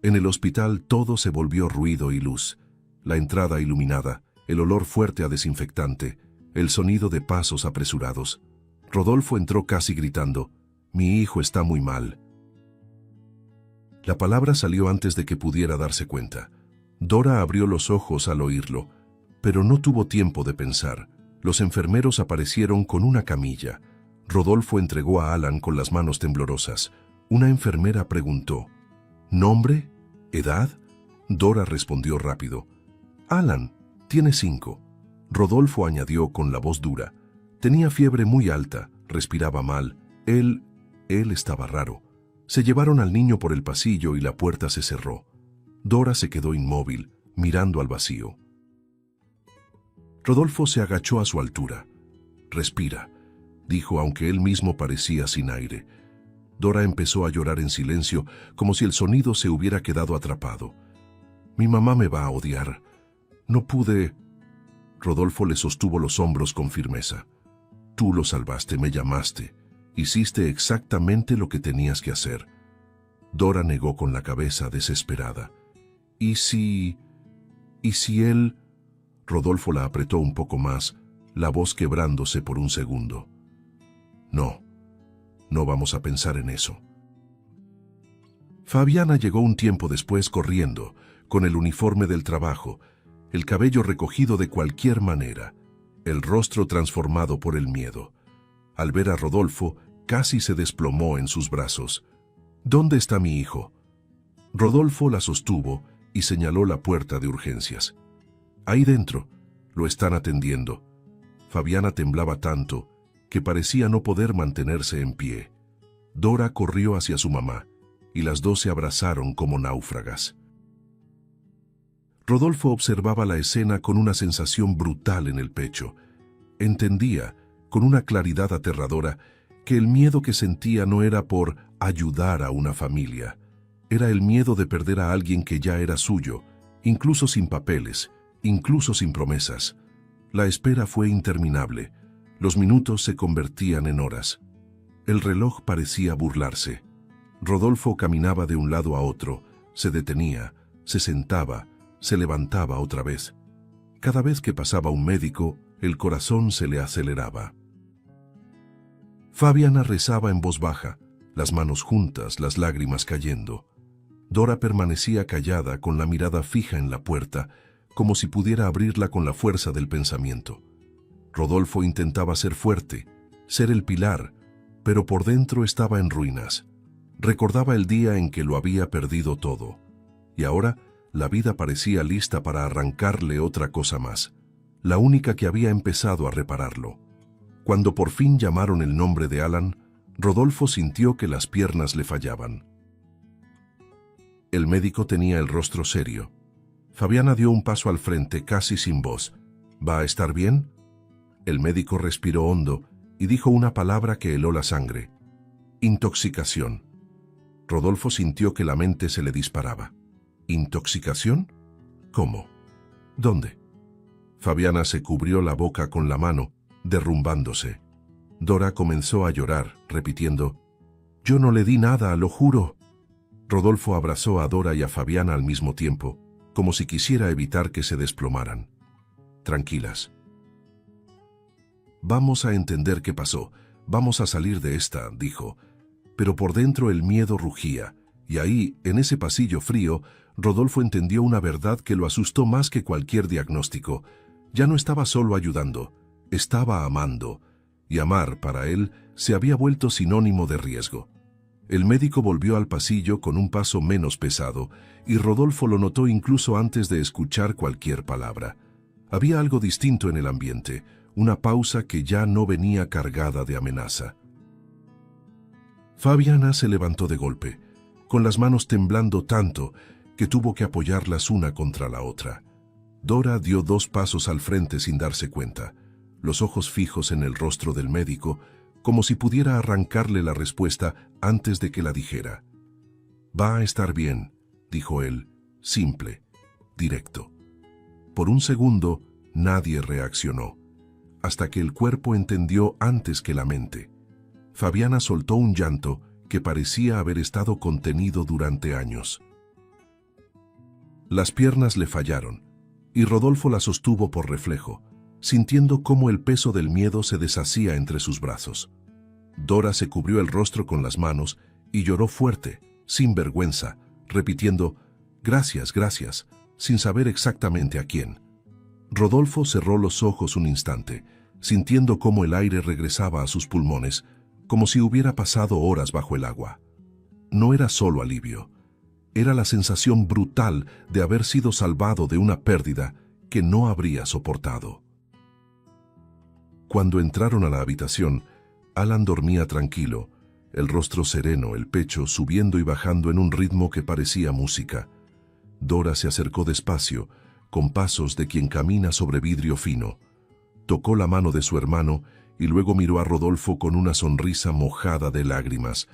En el hospital todo se volvió ruido y luz. La entrada iluminada, el olor fuerte a desinfectante, el sonido de pasos apresurados. Rodolfo entró casi gritando. Mi hijo está muy mal. La palabra salió antes de que pudiera darse cuenta. Dora abrió los ojos al oírlo, pero no tuvo tiempo de pensar. Los enfermeros aparecieron con una camilla. Rodolfo entregó a Alan con las manos temblorosas. Una enfermera preguntó: ¿Nombre? ¿Edad? Dora respondió rápido: Alan, tiene 5. Rodolfo añadió con la voz dura: tenía fiebre muy alta, respiraba mal. Él estaba raro. Se llevaron al niño por el pasillo y la puerta se cerró. Dora se quedó inmóvil, mirando al vacío. Rodolfo se agachó a su altura. Respira, dijo, aunque él mismo parecía sin aire. Dora empezó a llorar en silencio, como si el sonido se hubiera quedado atrapado. Mi mamá me va a odiar. No pude. Rodolfo le sostuvo los hombros con firmeza. Tú lo salvaste, me llamaste. Hiciste exactamente lo que tenías que hacer. Dora negó con la cabeza, desesperada. ¿Y si él? Rodolfo la apretó un poco más, la voz quebrándose por un segundo. No vamos a pensar en eso. Fabiana llegó un tiempo después corriendo, con el uniforme del trabajo, el cabello recogido de cualquier manera, el rostro transformado por el miedo. Al ver a Rodolfo, casi se desplomó en sus brazos. ¿Dónde está mi hijo? Rodolfo la sostuvo y señaló la puerta de urgencias. Ahí dentro, lo están atendiendo. Fabiana temblaba tanto que parecía no poder mantenerse en pie. Dora corrió hacia su mamá y las dos se abrazaron como náufragas. Rodolfo observaba la escena con una sensación brutal en el pecho. Entendía, con una claridad aterradora, que el miedo que sentía no era por ayudar a una familia. Era el miedo de perder a alguien que ya era suyo, incluso sin papeles, incluso sin promesas. La espera fue interminable. Los minutos se convertían en horas. El reloj parecía burlarse. Rodolfo caminaba de un lado a otro, se detenía, se sentaba, se levantaba otra vez. Cada vez que pasaba un médico, el corazón se le aceleraba. Fabiana rezaba en voz baja, las manos juntas, las lágrimas cayendo. Dora permanecía callada con la mirada fija en la puerta, como si pudiera abrirla con la fuerza del pensamiento. Rodolfo intentaba ser fuerte, ser el pilar, pero por dentro estaba en ruinas. Recordaba el día en que lo había perdido todo, y ahora la vida parecía lista para arrancarle otra cosa más, la única que había empezado a repararlo. Cuando por fin llamaron el nombre de Alan, Rodolfo sintió que las piernas le fallaban. El médico tenía el rostro serio. Fabiana dio un paso al frente, casi sin voz. ¿Va a estar bien? El médico respiró hondo y dijo una palabra que heló la sangre. Intoxicación. Rodolfo sintió que la mente se le disparaba. ¿Intoxicación? ¿Cómo? ¿Dónde? Fabiana se cubrió la boca con la mano, derrumbándose. Dora comenzó a llorar, repitiendo: «Yo no le di nada, lo juro». Rodolfo abrazó a Dora y a Fabiana al mismo tiempo, como si quisiera evitar que se desplomaran. «Tranquilas. Vamos a entender qué pasó, vamos a salir de esta», dijo. Pero por dentro el miedo rugía, y ahí, en ese pasillo frío, Rodolfo entendió una verdad que lo asustó más que cualquier diagnóstico. Ya no estaba solo ayudando, estaba amando, y amar, para él, se había vuelto sinónimo de riesgo. El médico volvió al pasillo con un paso menos pesado, y Rodolfo lo notó incluso antes de escuchar cualquier palabra. Había algo distinto en el ambiente, una pausa que ya no venía cargada de amenaza. Fabiana se levantó de golpe, con las manos temblando tanto que tuvo que apoyarlas una contra la otra. Dora dio 2 pasos al frente sin darse cuenta, los ojos fijos en el rostro del médico, como si pudiera arrancarle la respuesta antes de que la dijera. «Va a estar bien», dijo él, simple, directo. Por un segundo, nadie reaccionó, hasta que el cuerpo entendió antes que la mente. Fabiana soltó un llanto que parecía haber estado contenido durante años. Las piernas le fallaron, y Rodolfo la sostuvo por reflejo, sintiendo cómo el peso del miedo se deshacía entre sus brazos. Dora se cubrió el rostro con las manos y lloró fuerte, sin vergüenza, repitiendo «Gracias, gracias», sin saber exactamente a quién. Rodolfo cerró los ojos un instante, sintiendo cómo el aire regresaba a sus pulmones, como si hubiera pasado horas bajo el agua. No era solo alivio, era la sensación brutal de haber sido salvado de una pérdida que no habría soportado. Cuando entraron a la habitación, Alan dormía tranquilo, el rostro sereno, el pecho subiendo y bajando en un ritmo que parecía música. Dora se acercó despacio, con pasos de quien camina sobre vidrio fino. Tocó la mano de su hermano y luego miró a Rodolfo con una sonrisa mojada de lágrimas.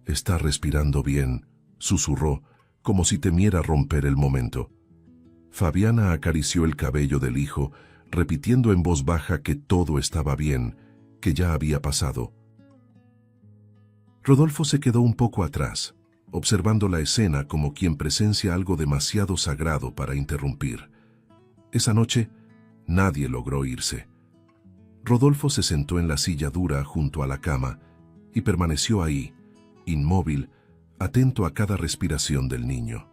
«Está respirando bien», susurró, como si temiera romper el momento. Fabiana acarició el cabello del hijo, repitiendo en voz baja que todo estaba bien, que ya había pasado. Rodolfo se quedó un poco atrás, observando la escena como quien presencia algo demasiado sagrado para interrumpir. Esa noche, nadie logró irse. Rodolfo se sentó en la silla dura junto a la cama y permaneció ahí, inmóvil, atento a cada respiración del niño.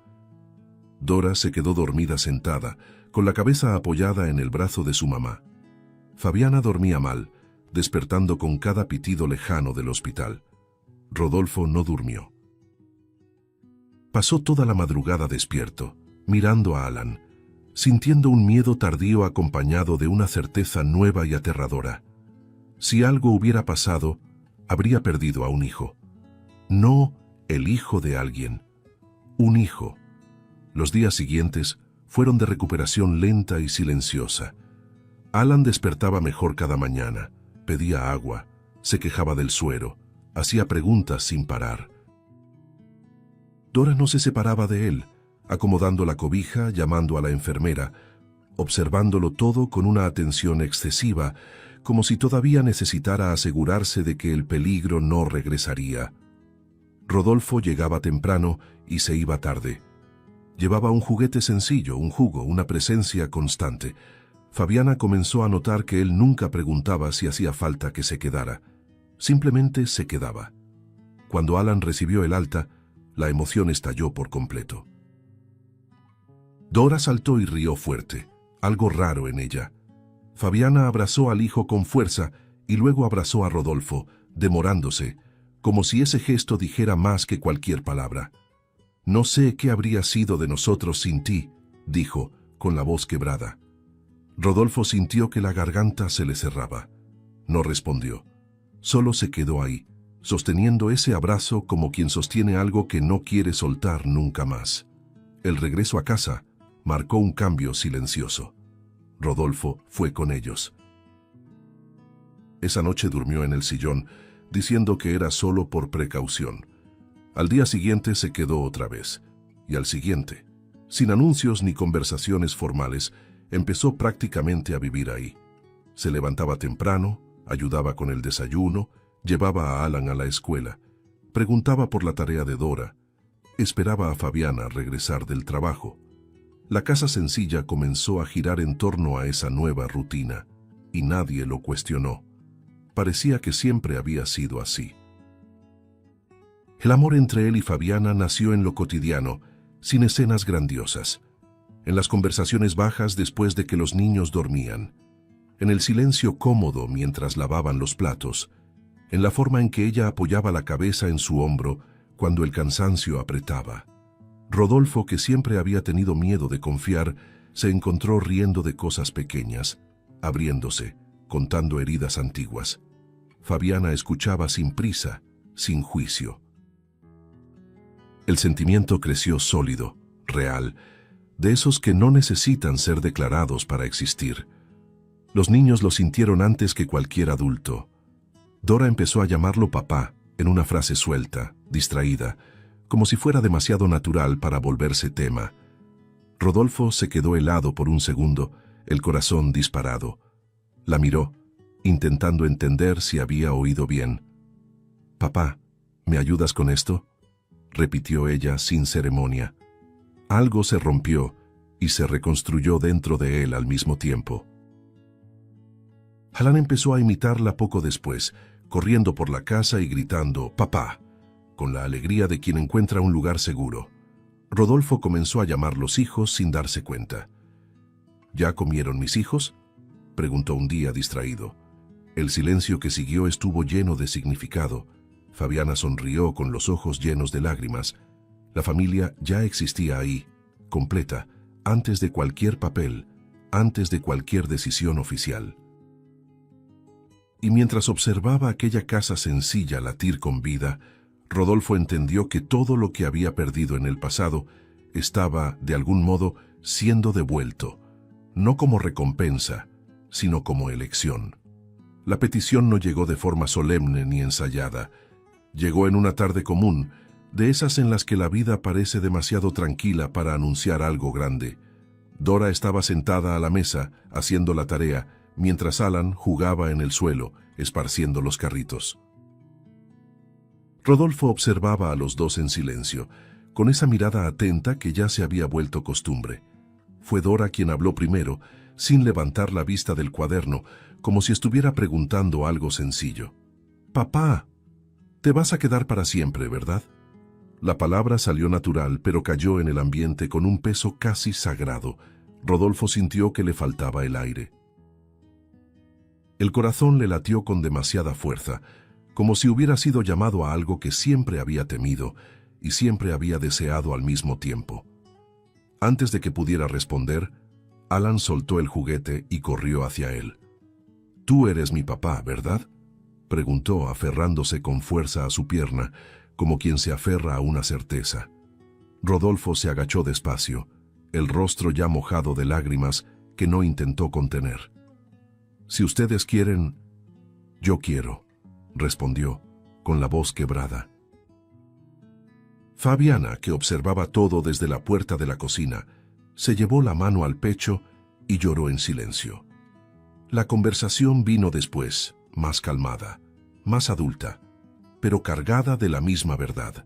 Dora se quedó dormida sentada, con la cabeza apoyada en el brazo de su mamá. Fabiana dormía mal, despertando con cada pitido lejano del hospital. Rodolfo no durmió. Pasó toda la madrugada despierto, mirando a Alan, sintiendo un miedo tardío acompañado de una certeza nueva y aterradora. Si algo hubiera pasado, habría perdido a un hijo. No el hijo de alguien, un hijo. Los días siguientes fueron de recuperación lenta y silenciosa. Alan despertaba mejor cada mañana, pedía agua, se quejaba del suero, hacía preguntas sin parar. Dora no se separaba de él, acomodando la cobija, llamando a la enfermera, observándolo todo con una atención excesiva, como si todavía necesitara asegurarse de que el peligro no regresaría. Rodolfo llegaba temprano y se iba tarde. Llevaba un juguete sencillo, un jugo, una presencia constante. Fabiana comenzó a notar que él nunca preguntaba si hacía falta que se quedara. Simplemente se quedaba. Cuando Alan recibió el alta, la emoción estalló por completo. Dora saltó y rió fuerte, algo raro en ella. Fabiana abrazó al hijo con fuerza y luego abrazó a Rodolfo, demorándose, como si ese gesto dijera más que cualquier palabra. «No sé qué habría sido de nosotros sin ti», dijo, con la voz quebrada. Rodolfo sintió que la garganta se le cerraba. No respondió. Solo se quedó ahí, sosteniendo ese abrazo como quien sostiene algo que no quiere soltar nunca más. El regreso a casa marcó un cambio silencioso. Rodolfo fue con ellos. Esa noche durmió en el sillón, diciendo que era solo por precaución. Al día siguiente se quedó otra vez, y al siguiente, sin anuncios ni conversaciones formales, empezó prácticamente a vivir ahí. Se levantaba temprano, ayudaba con el desayuno, llevaba a Alan a la escuela, preguntaba por la tarea de Dora, esperaba a Fabiana regresar del trabajo. La casa sencilla comenzó a girar en torno a esa nueva rutina, y nadie lo cuestionó. Parecía que siempre había sido así. El amor entre él y Fabiana nació en lo cotidiano, sin escenas grandiosas, en las conversaciones bajas después de que los niños dormían, en el silencio cómodo mientras lavaban los platos, en la forma en que ella apoyaba la cabeza en su hombro cuando el cansancio apretaba. Rodolfo, que siempre había tenido miedo de confiar, se encontró riendo de cosas pequeñas, abriéndose, contando heridas antiguas. Fabiana escuchaba sin prisa, sin juicio. El sentimiento creció sólido, real, de esos que no necesitan ser declarados para existir. Los niños lo sintieron antes que cualquier adulto. Dora empezó a llamarlo papá, en una frase suelta, distraída, como si fuera demasiado natural para volverse tema. Rodolfo se quedó helado por un segundo, el corazón disparado. La miró, intentando entender si había oído bien. «Papá, ¿me ayudas con esto?», repitió ella sin ceremonia. Algo se rompió y se reconstruyó dentro de él al mismo tiempo. Alan empezó a imitarla poco después, corriendo por la casa y gritando «¡Papá!», con la alegría de quien encuentra un lugar seguro. Rodolfo comenzó a llamar los hijos sin darse cuenta. «¿Ya comieron mis hijos?», preguntó un día distraído. El silencio que siguió estuvo lleno de significado. Fabiana sonrió con los ojos llenos de lágrimas. La familia ya existía ahí, completa, antes de cualquier papel, antes de cualquier decisión oficial. Y mientras observaba aquella casa sencilla latir con vida, Rodolfo entendió que todo lo que había perdido en el pasado estaba, de algún modo, siendo devuelto, no como recompensa, sino como elección. La petición no llegó de forma solemne ni ensayada. Llegó en una tarde común, de esas en las que la vida parece demasiado tranquila para anunciar algo grande. Dora estaba sentada a la mesa, haciendo la tarea, mientras Alan jugaba en el suelo, esparciendo los carritos. Rodolfo observaba a los dos en silencio, con esa mirada atenta que ya se había vuelto costumbre. Fue Dora quien habló primero, sin levantar la vista del cuaderno, como si estuviera preguntando algo sencillo. «Papá, te vas a quedar para siempre, ¿verdad?». La palabra salió natural, pero cayó en el ambiente con un peso casi sagrado. Rodolfo sintió que le faltaba el aire. El corazón le latió con demasiada fuerza, como si hubiera sido llamado a algo que siempre había temido y siempre había deseado al mismo tiempo. Antes de que pudiera responder, Alan soltó el juguete y corrió hacia él. «Tú eres mi papá, ¿verdad?», preguntó, aferrándose con fuerza a su pierna, como quien se aferra a una certeza. Rodolfo se agachó despacio, el rostro ya mojado de lágrimas que no intentó contener. «Si ustedes quieren, yo quiero», respondió, con la voz quebrada. Fabiana, que observaba todo desde la puerta de la cocina, se llevó la mano al pecho y lloró en silencio. La conversación vino después, más calmada, más adulta, pero cargada de la misma verdad.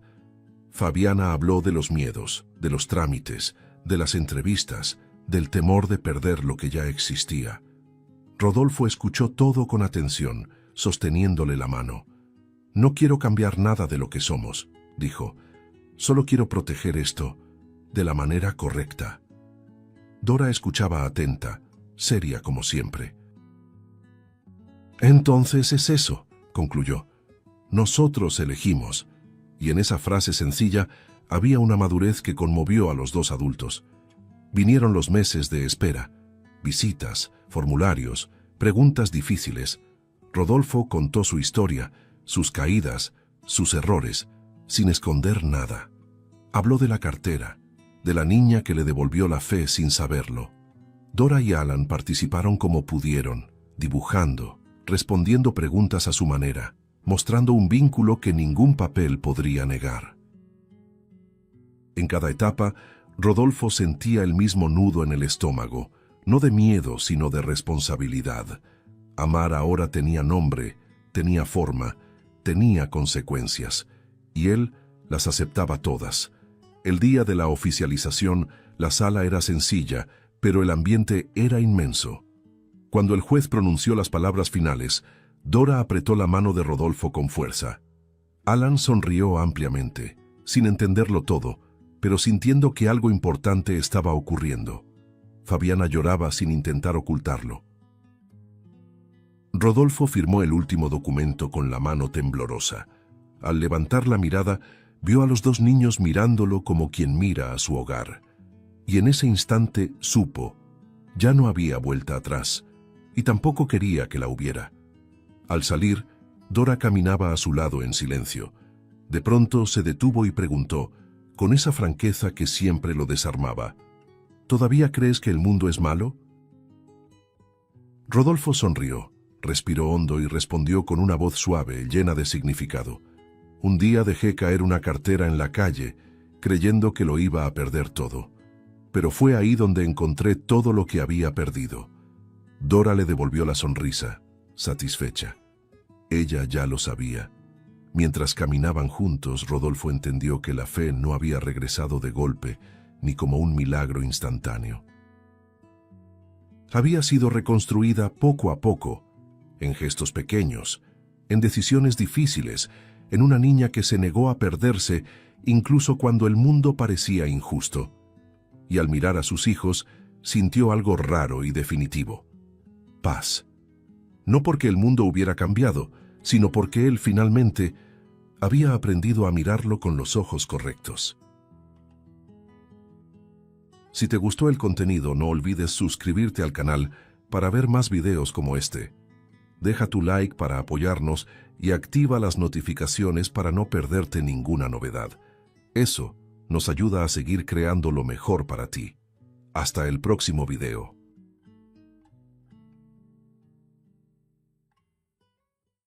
Fabiana habló de los miedos, de los trámites, de las entrevistas, del temor de perder lo que ya existía. Rodolfo escuchó todo con atención, sosteniéndole la mano. «No quiero cambiar nada de lo que somos», dijo. «Solo quiero proteger esto de la manera correcta». Dora escuchaba atenta, seria como siempre. «Entonces es eso», concluyó. «Nosotros elegimos». Y en esa frase sencilla había una madurez que conmovió a los dos adultos. Vinieron los meses de espera, visitas, formularios, preguntas difíciles. Rodolfo contó su historia, sus caídas, sus errores, sin esconder nada. Habló de la cartera, de la niña que le devolvió la fe sin saberlo. Dora y Alan participaron como pudieron, dibujando, respondiendo preguntas a su manera, mostrando un vínculo que ningún papel podría negar. En cada etapa, Rodolfo sentía el mismo nudo en el estómago, no de miedo, sino de responsabilidad. Amar ahora tenía nombre, tenía forma, tenía consecuencias, y él las aceptaba todas. El día de la oficialización, la sala era sencilla, pero el ambiente era inmenso. Cuando el juez pronunció las palabras finales, Dora apretó la mano de Rodolfo con fuerza. Alan sonrió ampliamente, sin entenderlo todo, pero sintiendo que algo importante estaba ocurriendo. Fabiana lloraba sin intentar ocultarlo. Rodolfo firmó el último documento con la mano temblorosa. Al levantar la mirada, vio a los dos niños mirándolo como quien mira a su hogar. Y en ese instante supo, ya no había vuelta atrás, y tampoco quería que la hubiera. Al salir, Dora caminaba a su lado en silencio. De pronto se detuvo y preguntó, con esa franqueza que siempre lo desarmaba, ¿todavía crees que el mundo es malo? Rodolfo sonrió, respiró hondo y respondió con una voz suave, llena de significado. Un día dejé caer una cartera en la calle, creyendo que lo iba a perder todo. Pero fue ahí donde encontré todo lo que había perdido. Dora le devolvió la sonrisa, satisfecha. Ella ya lo sabía. Mientras caminaban juntos, Rodolfo entendió que la fe no había regresado de golpe, ni como un milagro instantáneo. Había sido reconstruida poco a poco, en gestos pequeños, en decisiones difíciles, en una niña que se negó a perderse incluso cuando el mundo parecía injusto. Y al mirar a sus hijos, sintió algo raro y definitivo: paz. No porque el mundo hubiera cambiado, sino porque él finalmente había aprendido a mirarlo con los ojos correctos. Si te gustó el contenido, no olvides suscribirte al canal para ver más videos como este. Deja tu like para apoyarnos y activa las notificaciones para no perderte ninguna novedad. Eso nos ayuda a seguir creando lo mejor para ti. Hasta el próximo video.